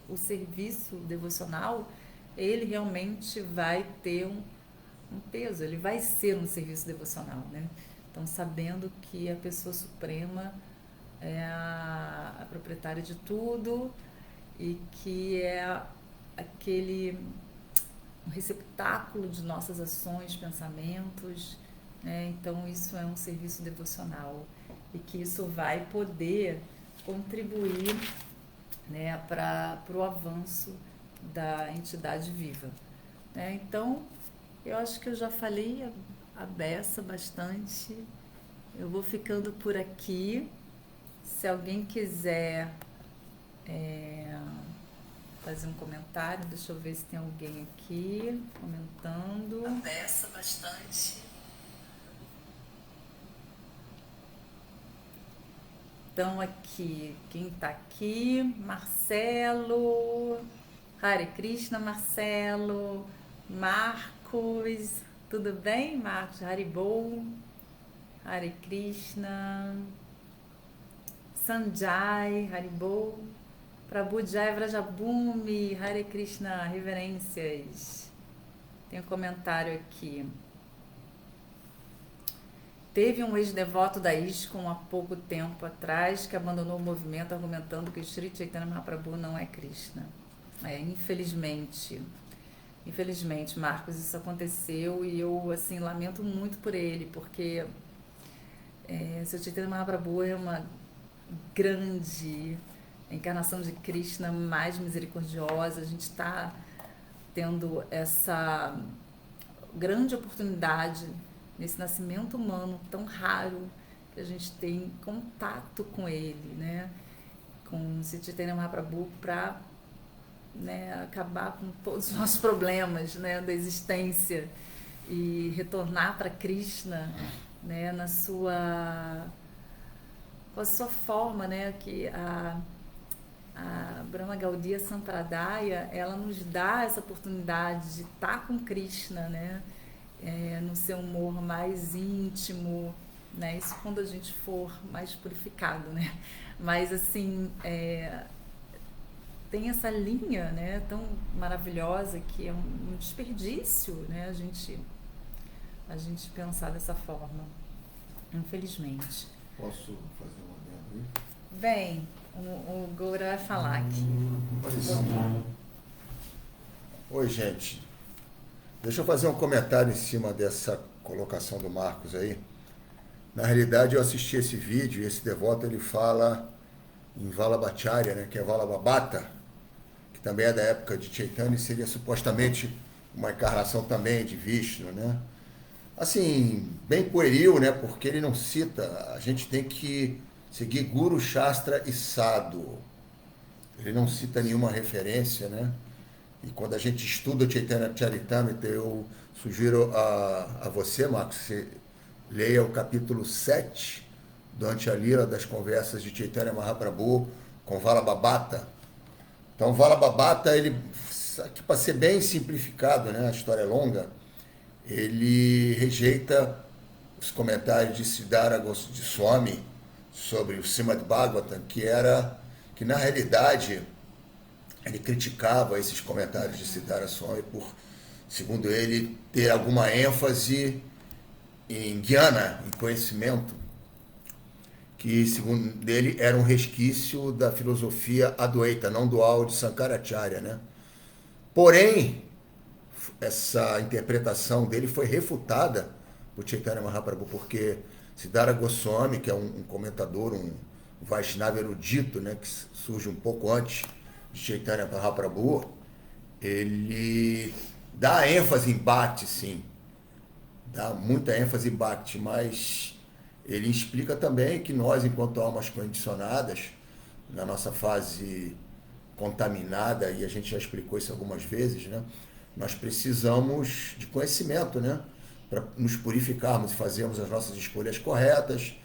o serviço devocional, ele realmente vai ter um peso, ele vai ser um serviço devocional, né? Então, sabendo que a pessoa suprema é a proprietária de tudo e que é um receptáculo de nossas ações, pensamentos, né? Então, isso é um serviço devocional e que isso vai poder contribuir, né, para o avanço da entidade viva, né? Então, eu acho que eu já falei a beça bastante. Eu vou ficando por aqui. Se alguém quiser fazer um comentário, deixa eu ver se tem alguém aqui comentando. A beça bastante. Então aqui, quem está aqui? Marcelo, Hare Krishna, Marcelo, Marcos, tudo bem, Marcos? Haribol, Hare Krishna, Sanjay, Haribol, Prabhu Jai Vrajabhumi, Hare Krishna, reverências. Tem um comentário aqui. Teve um ex-devoto da ISKCON há pouco tempo atrás que abandonou o movimento argumentando que Sri Chaitanya Mahaprabhu não é Krishna. Infelizmente, Marcos, isso aconteceu e eu, assim, lamento muito por ele, porque Sri Chaitanya Mahaprabhu é uma grande encarnação de Krishna, mais misericordiosa. A gente está tendo essa grande oportunidade nesse nascimento humano tão raro que a gente tem contato com ele, né? Com Sri Chaitanya Mahaprabhu para, né, acabar com todos os nossos problemas, né, da existência e retornar para Krishna, né, com a sua forma, né, que a Brahma Gaudiya Sampradaya, ela nos dá essa oportunidade de estar com Krishna, né, no seu humor mais íntimo, né, isso quando a gente for mais purificado, né, mas assim, tem essa linha, né, tão maravilhosa que é um desperdício, né, a gente pensar dessa forma, infelizmente. Posso fazer uma adendo aí? Bem, o Goura vai falar aqui. Oi, gente. Deixa eu fazer um comentário em cima dessa colocação do Marcos aí. Na realidade, eu assisti esse vídeo e esse devoto ele fala em Vallabhacharya, né, que é Vallabhabhata, que também é da época de Chaitanya e seria supostamente uma encarnação também de Vishnu, né? Assim, bem pueril, né, porque ele não cita, a gente tem que seguir Guru, Shastra e Sadhu. Ele não cita nenhuma referência, né? E quando a gente estuda o Chaitanya Charitamrita, eu sugiro a você, Marcos, você leia o capítulo 7 do Antya-lila das conversas de Chaitanya Mahaprabhu com Vallabhabhata. Então, Vallabhabhata, ele, aqui para ser bem simplificado, né, a história é longa, ele rejeita os comentários de Siddhara Goswami sobre o Srimad Bhagavatam, que na realidade ele criticava esses comentários de Siddhara Swami por, segundo ele, ter alguma ênfase em jnana, em conhecimento, que, segundo ele, era um resquício da filosofia Advaita, não dual, de Sankaracharya, né? Porém, essa interpretação dele foi refutada por Chaitanya Mahaprabhu, porque Siddhara Goswami, que é um comentador, um Vaishnava erudito, né, que surge um pouco antes de Chaitanya Mahaprabhu, ele dá ênfase em Bhakti, sim, dá muita ênfase em Bhakti, mas ele explica também que nós, enquanto almas condicionadas, na nossa fase contaminada, e a gente já explicou isso algumas vezes, né, nós precisamos de conhecimento, né, para nos purificarmos e fazermos as nossas escolhas corretas,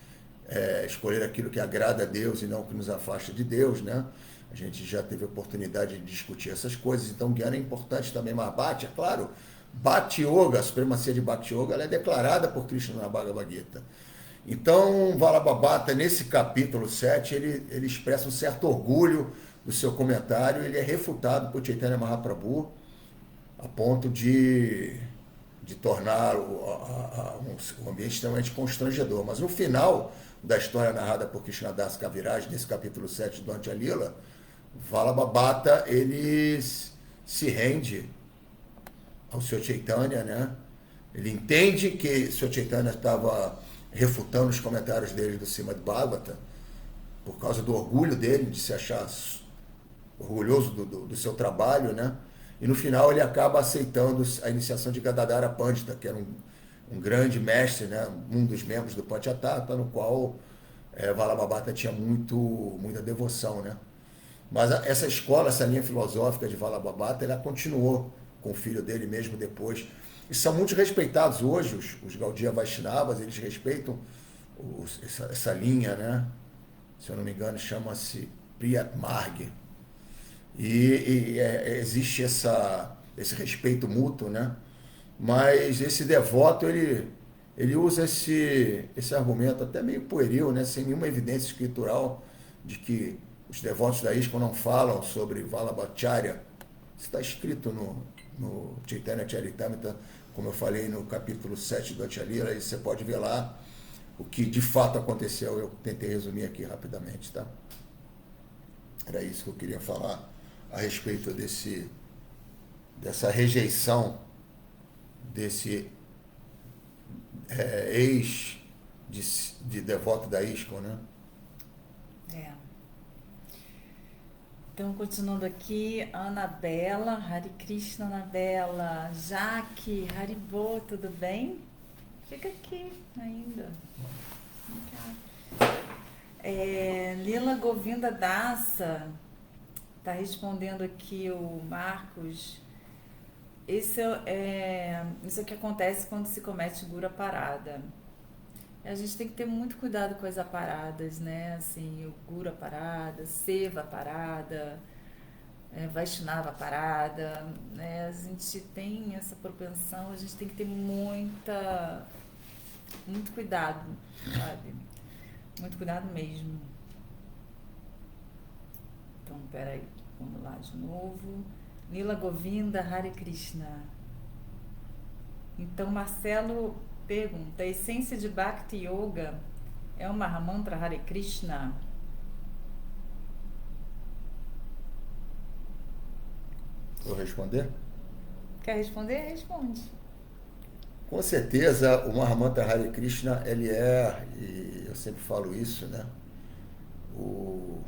escolher aquilo que agrada a Deus e não o que nos afasta de Deus, né? A gente já teve a oportunidade de discutir essas coisas, então Gyana é importante também, mas Bhakti, é claro, Bhakti Yoga, a supremacia de Bhakti Yoga, ela é declarada por Krishna na Bhagavad Gita. Então, Vallabhabhata, nesse capítulo 7, ele expressa um certo orgulho do seu comentário, ele é refutado por Chaitanya Mahaprabhu, a ponto de tornar o ambiente extremamente constrangedor. Mas no final da história narrada por Krishnadas Kaviraj, nesse capítulo 7 do Antya-lila, Vallabhabhata, ele se rende ao Sr. Chaitanya, né? Ele entende que o Sr. Chaitanya estava refutando os comentários dele do Srimad Bhagavatam por causa do orgulho dele de se achar orgulhoso do seu trabalho, né? E no final ele acaba aceitando a iniciação de Gadadhara Pandita, que era um grande mestre, né? Um dos membros do Panchatattva, no qual Valabhabhata tinha muita devoção, né? Mas essa escola, essa linha filosófica de Valabhabhata, ela continuou com o filho dele mesmo depois. E são muito respeitados hoje, os Gaudiya Vaishnavas, eles respeitam essa linha, né? Se eu não me engano, chama-se Priyat Marg. Existe esse respeito mútuo, né? Mas esse devoto, ele usa esse argumento até meio pueril, né? Sem nenhuma evidência escritural de que os devotos da ISKCON não falam sobre Vallabhacharya. Isso está escrito no Chaitanya Charitamrita, como eu falei no capítulo 7 do Achalila, e você pode ver lá o que de fato aconteceu. Eu tentei resumir aqui rapidamente, tá? Era isso que eu queria falar a respeito dessa rejeição desse ex de devoto da ISKCON, né? Então, continuando aqui, Anabela, Hare Krishna, Anabela, Jaque, Haribo, tudo bem? Fica aqui ainda. Vem cá. Lila Govinda Dassa está respondendo aqui o Marcos. Isso é o que acontece quando se comete gura parada. A gente tem que ter muito cuidado com as aparadas, né? Assim, o Gura parada, Seva parada, Vaishnava parada, né? A gente tem essa propensão, a gente tem que ter muito cuidado, sabe? Muito cuidado mesmo. Então, peraí, vamos lá de novo. Lila Govinda, Hare Krishna. Então, Marcelo pergunta, a essência de Bhakti Yoga é o Mahamantra Hare Krishna? Vou responder? Quer responder? Responde. Com certeza, o Mahamantra Hare Krishna, ele e eu sempre falo isso, né? O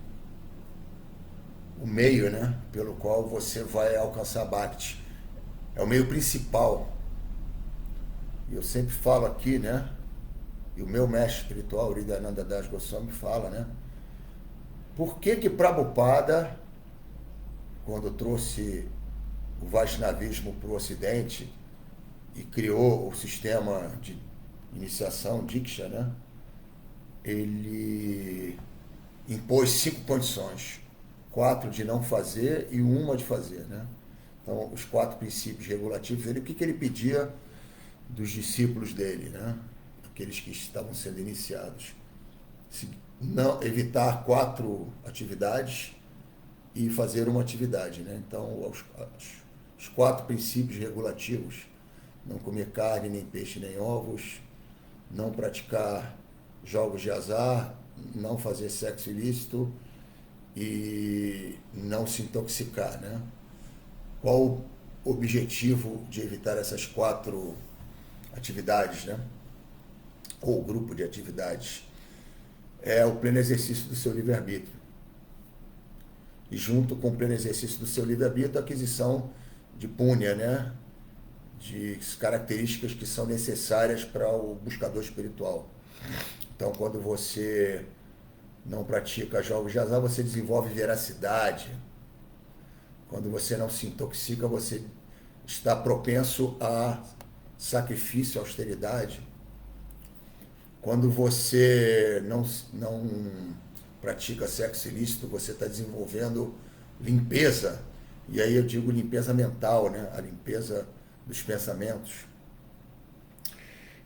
meio, né? Pelo qual você vai alcançar Bhakti. É o meio principal. E eu sempre falo aqui, né? E o meu mestre espiritual, Hridayananda Das Goswami, fala, né? Por que Prabhupada, quando trouxe o Vaishnavismo para o Ocidente e criou o sistema de iniciação, Diksha, né? Ele impôs 5 condições. 4 de não fazer e 1 de fazer, né? Então, os 4 princípios regulativos, o que ele pedia dos discípulos dele, né? Aqueles que estavam sendo iniciados. Não, evitar 4 atividades e fazer 1 atividade, né? Então, os 4 princípios regulativos: não comer carne, nem peixe, nem ovos, não praticar jogos de azar, não fazer sexo ilícito e não se intoxicar, né? Qual o objetivo de evitar essas 4 atividades, né? Ou grupo de atividades? É o pleno exercício do seu livre-arbítrio. E junto com o pleno exercício do seu livre-arbítrio, a aquisição de punya, né? De características que são necessárias para o buscador espiritual. Então, quando você não pratica jogos de azar, você desenvolve veracidade. Quando você não se intoxica, você está propenso a sacrifício, austeridade. Quando você não pratica sexo ilícito, você está desenvolvendo limpeza. E aí eu digo limpeza mental, né? A limpeza dos pensamentos.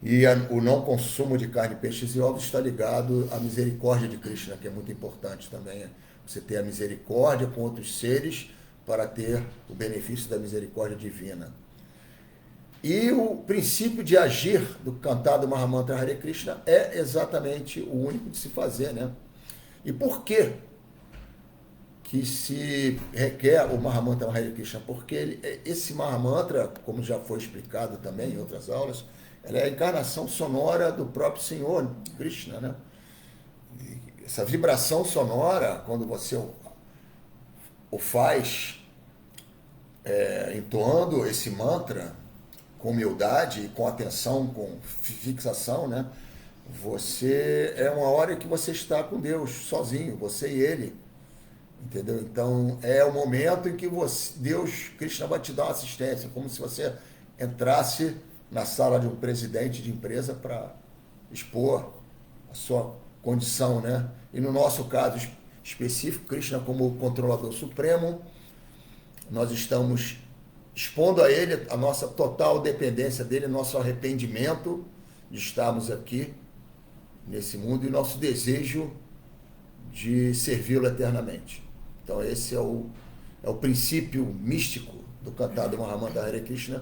E o não consumo de carne, peixes e ovos está ligado à misericórdia de Krishna, que é muito importante também. Você ter a misericórdia com outros seres para ter o benefício da misericórdia divina. E o princípio de agir do cantado Mahamantra Hare Krishna é exatamente o único de se fazer, né? E por quê que se requer o Mahamantra Hare Krishna? Porque esse Mahamantra, como já foi explicado também em outras aulas, ela é a encarnação sonora do próprio Senhor Krishna, né? E essa vibração sonora, quando você o faz entoando esse mantra com humildade, com atenção, com fixação, né? Você é uma hora que você está com Deus sozinho, você e Ele, entendeu? Então é o momento em que Deus, Krishna vai te dar uma assistência, como se você entrasse na sala de um presidente de empresa para expor a sua condição, né? E no nosso caso específico, Krishna como controlador supremo, nós estamos expondo a Ele a nossa total dependência dEle, nosso arrependimento de estarmos aqui nesse mundo e nosso desejo de servi-lo eternamente. Então esse é o princípio místico do cantar do Mahamantra Hare Krishna.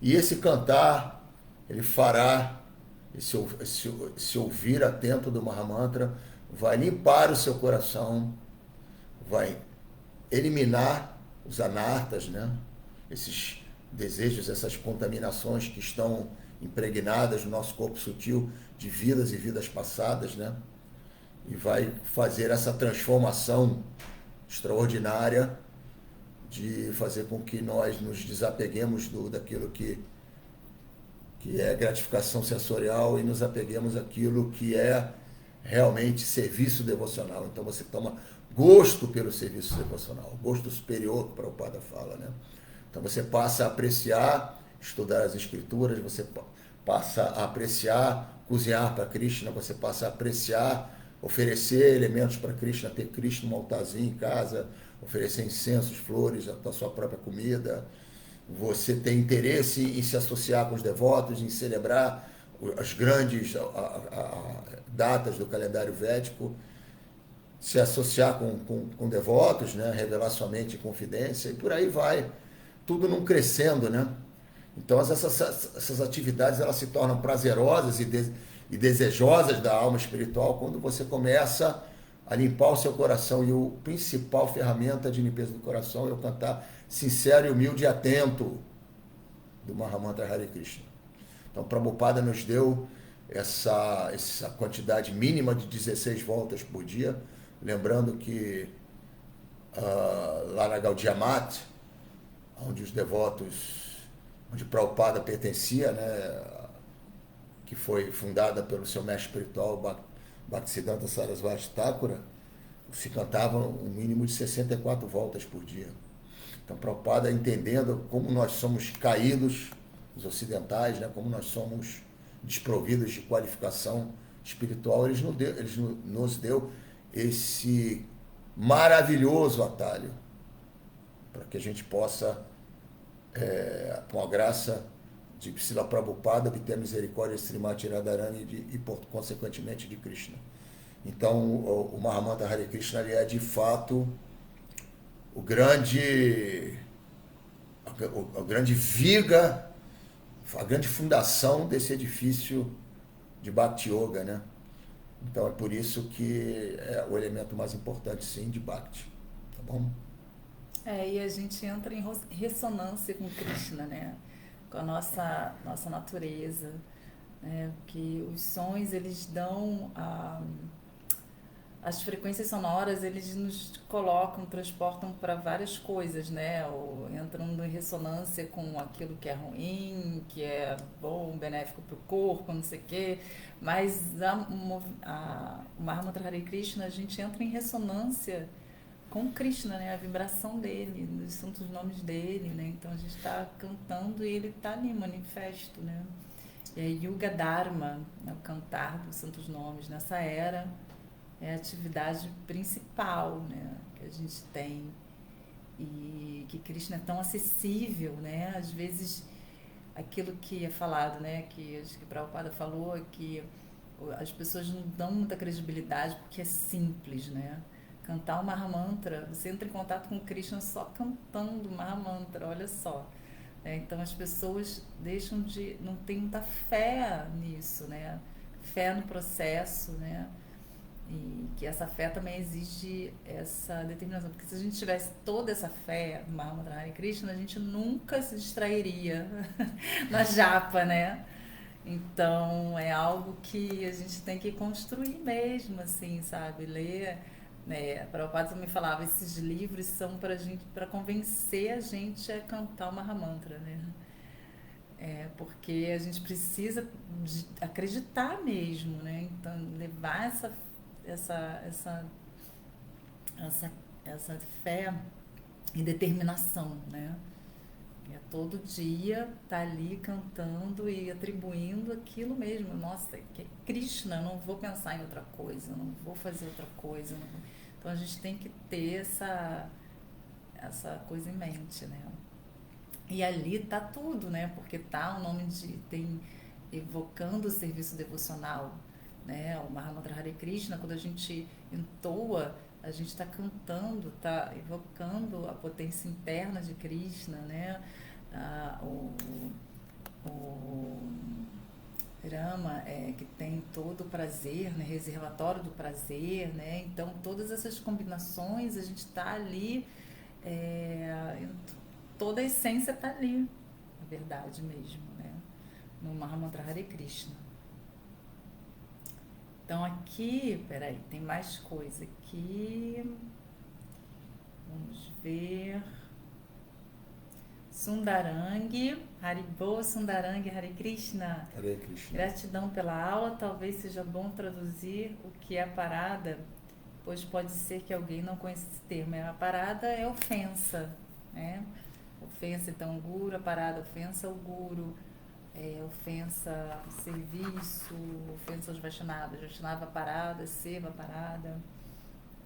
E esse cantar, ele fará, esse ouvir atento do Mahamantra, vai limpar o seu coração, vai eliminar os anartas, né? Esses desejos, essas contaminações que estão impregnadas no nosso corpo sutil de vidas e vidas passadas, né? E vai fazer essa transformação extraordinária de fazer com que nós nos desapeguemos daquilo que é gratificação sensorial e nos apeguemos àquilo que é realmente serviço devocional. Então você toma gosto pelo serviço devocional, gosto superior que o Prabhupada fala, né? Então você passa a apreciar, estudar as escrituras, você passa a apreciar, cozinhar para Krishna, você passa a apreciar, oferecer elementos para Krishna, ter Krishna um altarzinho em casa, oferecer incensos, flores, a sua própria comida. Você tem interesse em se associar com os devotos, em celebrar as grandes datas do calendário védico, se associar com devotos, né? Revelar sua mente em confidência, e por aí vai, tudo num crescendo, né? Então essas atividades elas se tornam prazerosas e desejosas da alma espiritual quando você começa a limpar o seu coração. E a principal ferramenta de limpeza do coração é o cantar sincero e humilde e atento do Mahamantra Hare Krishna. Então Prabhupada nos deu essa quantidade mínima de 16 voltas por dia, lembrando que lá na Gaudiya Math, onde os devotos, onde Prabhupada pertencia, né, que foi fundada pelo seu mestre espiritual Bhaktisiddhanta Sarasvati Thakura, se cantava um mínimo de 64 voltas por dia. Então Prabhupada, entendendo como nós somos caídos, os ocidentais, né, como nós somos desprovidos de qualificação espiritual, ele nos deu esse maravilhoso atalho para que a gente possa, com a graça de Srila Prabhupada, obter misericórdia de Srimati Radharani e, consequentemente, de Krishna. Então, o Mahamantra Hare Krishna ele é, de fato, a grande viga, a grande fundação desse edifício de Bhakti Yoga, né? Então, é por isso que é o elemento mais importante, sim, de Bhakti. Tá bom? E a gente entra em ressonância com Krishna, né? Com a nossa natureza, né? Que os sons, eles dão as frequências sonoras, eles nos colocam, transportam para várias coisas, né? Ou entram em ressonância com aquilo que é ruim, que é bom, benéfico para o corpo, não sei o quê. Mas o Mahamantra Hare Krishna, a gente entra em ressonância com Krishna, né? A vibração dele, dos santos nomes dele, né? Então a gente está cantando e ele está ali, manifesto, né? E aí Yuga Dharma, né? O cantar dos santos nomes nessa era é a atividade principal, né? Que a gente tem, e que Krishna é tão acessível, né? Às vezes aquilo que é falado, né? Que acho que o Prabhupada falou, que as pessoas não dão muita credibilidade porque é simples, né? Cantar o Mahamantra, você entra em contato com Krishna só cantando o Mahamantra, olha só. Então as pessoas não tem muita fé nisso, né? Fé no processo, né? E que essa fé também exige essa determinação, porque se a gente tivesse toda essa fé no Mahamantra Hare Krishna, a gente nunca se distrairia na japa, né? Então é algo que a gente tem que construir mesmo, assim, sabe? Ler né? A Prabhupada também falava, esses livros são para convencer a gente a cantar o Mahamantra, né? Porque a gente precisa acreditar mesmo, né? Então, levar essa, essa, essa fé e determinação, né? Todo dia tá ali cantando e atribuindo aquilo mesmo. Nossa, que é Krishna, eu não vou pensar em outra coisa, eu não vou fazer outra coisa. Então a gente tem que ter essa coisa em mente, né? E ali tá tudo, né? Porque tá o nome tem evocando o serviço devocional, né? O Mahamantra Hare Krishna, quando a gente entoa, a gente está cantando, está evocando a potência interna de Krishna, né? O Rama, que tem todo o prazer, né? Reservatório do prazer, né? Então, todas essas combinações, a gente está ali, toda a essência está ali, na verdade mesmo, né? No Mahamantra Hare Krishna. Então aqui, peraí, tem mais coisa aqui. Vamos ver. Sundarangi, Haribo, Sundarangi, Hare Krishna. Hare Krishna. Gratidão pela aula, talvez seja bom traduzir o que é parada, pois pode ser que alguém não conheça esse termo. A parada é ofensa, né? Ofensa, então, guru, a parada, ofensa ao guru. Ofensa ao serviço, ofensa aos Vaishnavas, Vaishnava parada, Seva parada,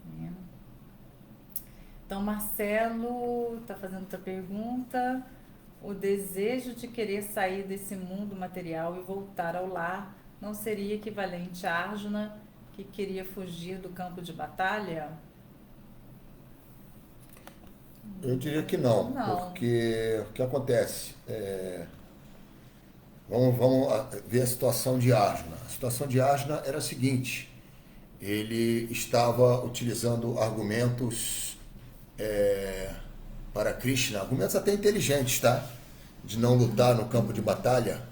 né? Então Marcelo está fazendo outra pergunta. O desejo de querer sair desse mundo material e voltar ao lar não seria equivalente a Arjuna, que queria fugir do campo de batalha? Eu diria que não. Porque o que acontece? Vamos ver a situação de Arjuna. A situação de Arjuna era a seguinte: ele estava utilizando argumentos para Krishna, argumentos até inteligentes, tá? De não lutar no campo de batalha.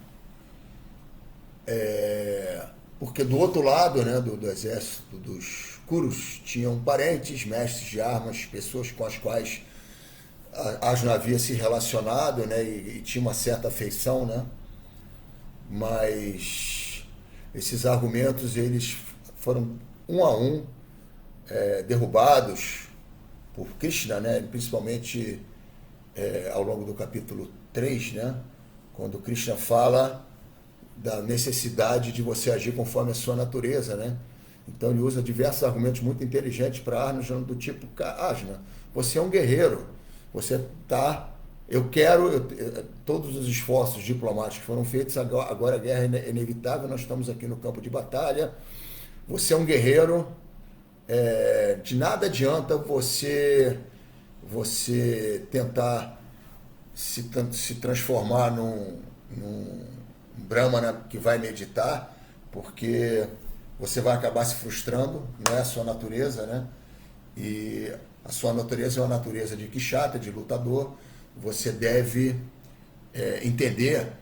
Porque do outro lado, né, do exército dos Kurus, tinham parentes, mestres de armas, pessoas com as quais Arjuna havia se relacionado, né, e tinha uma certa afeição, né? Mas esses argumentos, eles foram um a um derrubados por Krishna, né? Principalmente ao longo do capítulo 3, né? Quando Krishna fala da necessidade de você agir conforme a sua natureza, né? Então ele usa diversos argumentos muito inteligentes para Arjuna, do tipo: Arjuna, você é um guerreiro, você está... todos os esforços diplomáticos foram feitos, agora a guerra é inevitável, nós estamos aqui no campo de batalha, você é um guerreiro, de nada adianta você tentar se transformar num brahmana que vai meditar, porque você vai acabar se frustrando, não é a sua natureza, né? E a sua natureza é uma natureza de kshatriya, de lutador. Você deve entender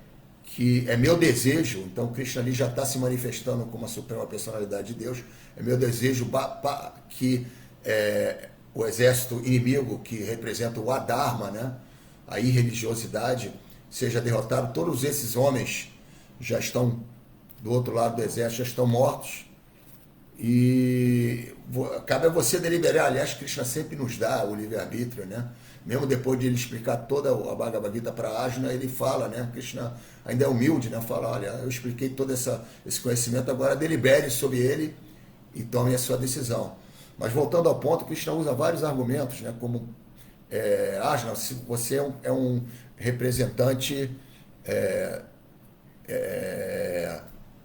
que é meu desejo, então Krishna ali já está se manifestando como a suprema personalidade de Deus, é meu desejo que o exército inimigo, que representa o adharma, né, a irreligiosidade, seja derrotado. Todos esses homens já estão do outro lado do exército, já estão mortos, e cabe a você deliberar. Aliás, Krishna sempre nos dá o livre-arbítrio, né? Mesmo depois de ele explicar toda a Bhagavad Gita para Arjuna, ele fala, né? Krishna ainda é humilde, né? Fala: olha, eu expliquei todo esse conhecimento, agora delibere sobre ele e tome a sua decisão. Mas voltando ao ponto, Krishna usa vários argumentos, né? Como Arjuna, se você é um representante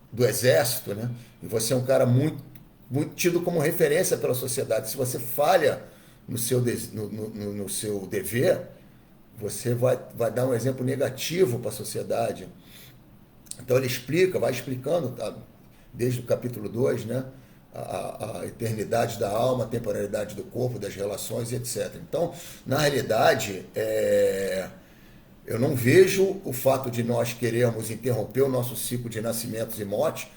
do exército, né? E você é um cara muito tido como referência pela sociedade. Se você falha no seu dever, você vai dar um exemplo negativo para a sociedade. Então ele vai explicando, tá? Desde o capítulo 2, né? A eternidade da alma, a temporalidade do corpo, das relações, etc. Então, na realidade, eu não vejo o fato de nós querermos interromper o nosso ciclo de nascimentos e mortes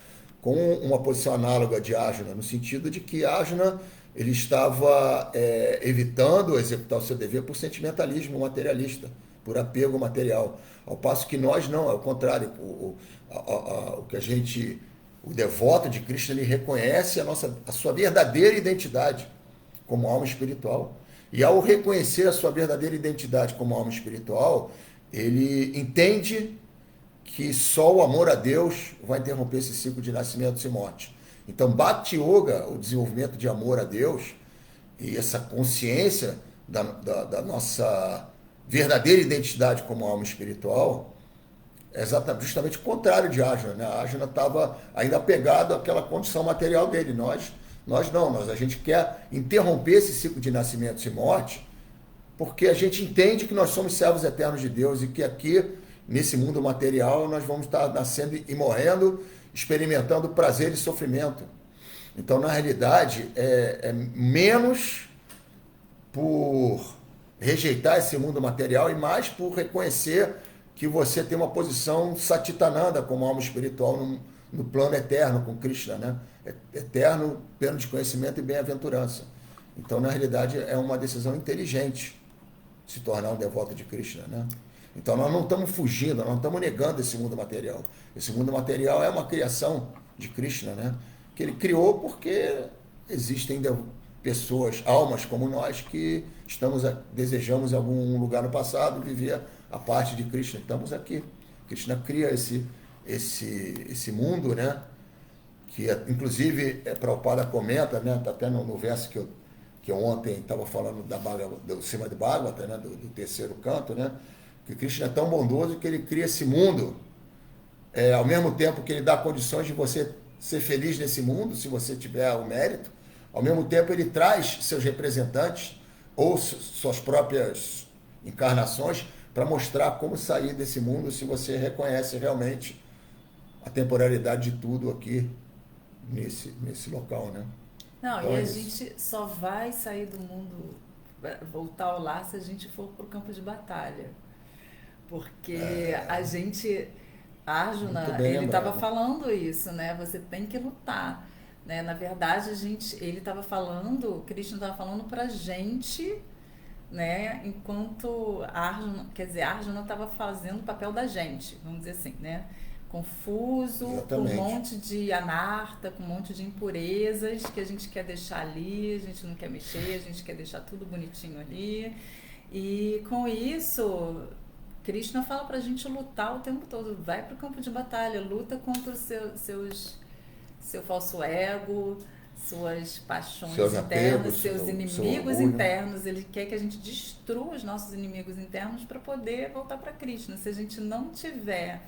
com uma posição análoga de Arjuna, no sentido de que Arjuna ele estava evitando executar o seu dever por sentimentalismo materialista, por apego material. Ao passo que nós não, é o contrário. O que a gente, o devoto de Krishna, ele reconhece a sua verdadeira identidade como alma espiritual. E ao reconhecer a sua verdadeira identidade como alma espiritual, ele entende que só o amor a Deus vai interromper esse ciclo de nascimentos e morte. Então, Bhakti Yoga, o desenvolvimento de amor a Deus e essa consciência da nossa verdadeira identidade como alma espiritual, é justamente o contrário de Arjuna. Né? A Arjuna estava ainda apegado àquela condição material dele. Nós não, a gente quer interromper esse ciclo de nascimentos e morte, porque a gente entende que nós somos servos eternos de Deus e que aqui, nesse mundo material, nós vamos estar nascendo e morrendo, experimentando prazer e sofrimento. Então, na realidade, é menos por rejeitar esse mundo material e mais por reconhecer que você tem uma posição satitananda como alma espiritual no plano eterno com Krishna, né? Eterno, pleno de conhecimento e bem-aventurança. Então, na realidade, é uma decisão inteligente se tornar um devoto de Krishna, né? Então, nós não estamos fugindo, nós não estamos negando esse mundo material. Esse mundo material é uma criação de Krishna, né? Que ele criou porque existem pessoas, almas como nós, que desejamos em algum lugar no passado viver a parte de Krishna. Estamos aqui. Krishna cria esse mundo, né? Que inclusive Prabhupada comenta, né? Está até no verso que eu ontem estava falando do Srimad Bhagavata, né? do terceiro canto, né? Que Krishna é tão bondoso que ele cria esse mundo, ao mesmo tempo que ele dá condições de você ser feliz nesse mundo, se você tiver o mérito, ao mesmo tempo ele traz seus representantes ou suas próprias encarnações para mostrar como sair desse mundo se você reconhece realmente a temporalidade de tudo aqui nesse local, né? Não, então, e a gente só vai sair do mundo, voltar ao lar, se a gente for para o campo de batalha. Porque a gente, Arjuna, ele estava falando isso, né? Você tem que lutar, né? Na verdade, ele estava falando, Krishna estava falando pra gente, né? Enquanto Arjuna estava fazendo o papel da gente, vamos dizer assim, né? Confuso, exatamente, com um monte de anarta, com um monte de impurezas que a gente quer deixar ali, a gente não quer mexer, a gente quer deixar tudo bonitinho ali. E com isso, Krishna fala pra gente lutar o tempo todo. Vai pro campo de batalha, luta contra o seu falso ego, suas paixões internas, seus inimigos internos. Ele quer que a gente destrua os nossos inimigos internos para poder voltar para Krishna. Se a gente não tiver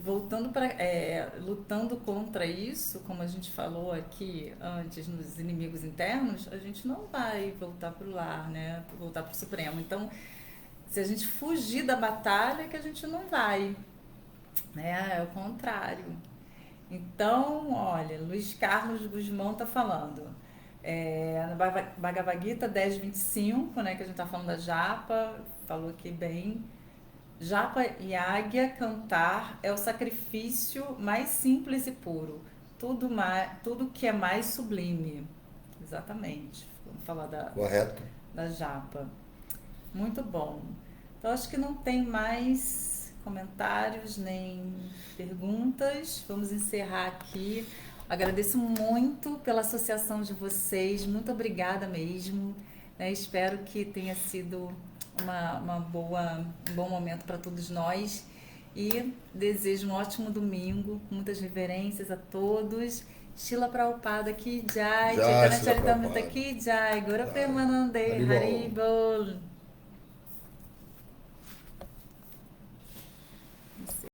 lutando contra isso, como a gente falou aqui antes, nos inimigos internos, a gente não vai voltar para o lar, né? Voltar para o Supremo. Então, se a gente fugir da batalha, que a gente não vai, né? É o contrário. Então, olha, Luiz Carlos Guzmão está falando, no Bhagavad Gita 10.25, né, que a gente está falando da japa, falou aqui bem, japa e águia cantar é o sacrifício mais simples e puro, tudo que é mais sublime. Exatamente, vamos falar correto, da japa. Muito bom. Então, acho que não tem mais comentários nem perguntas. Vamos encerrar aqui. Agradeço muito pela associação de vocês. Muito obrigada mesmo. Espero que tenha sido um bom momento para todos nós. E desejo um ótimo domingo, com muitas reverências a todos. Srila Prabhupada Ki Jai, Chaitanya Charitamrita Ki Jai, Gaura Premanande, Haribol.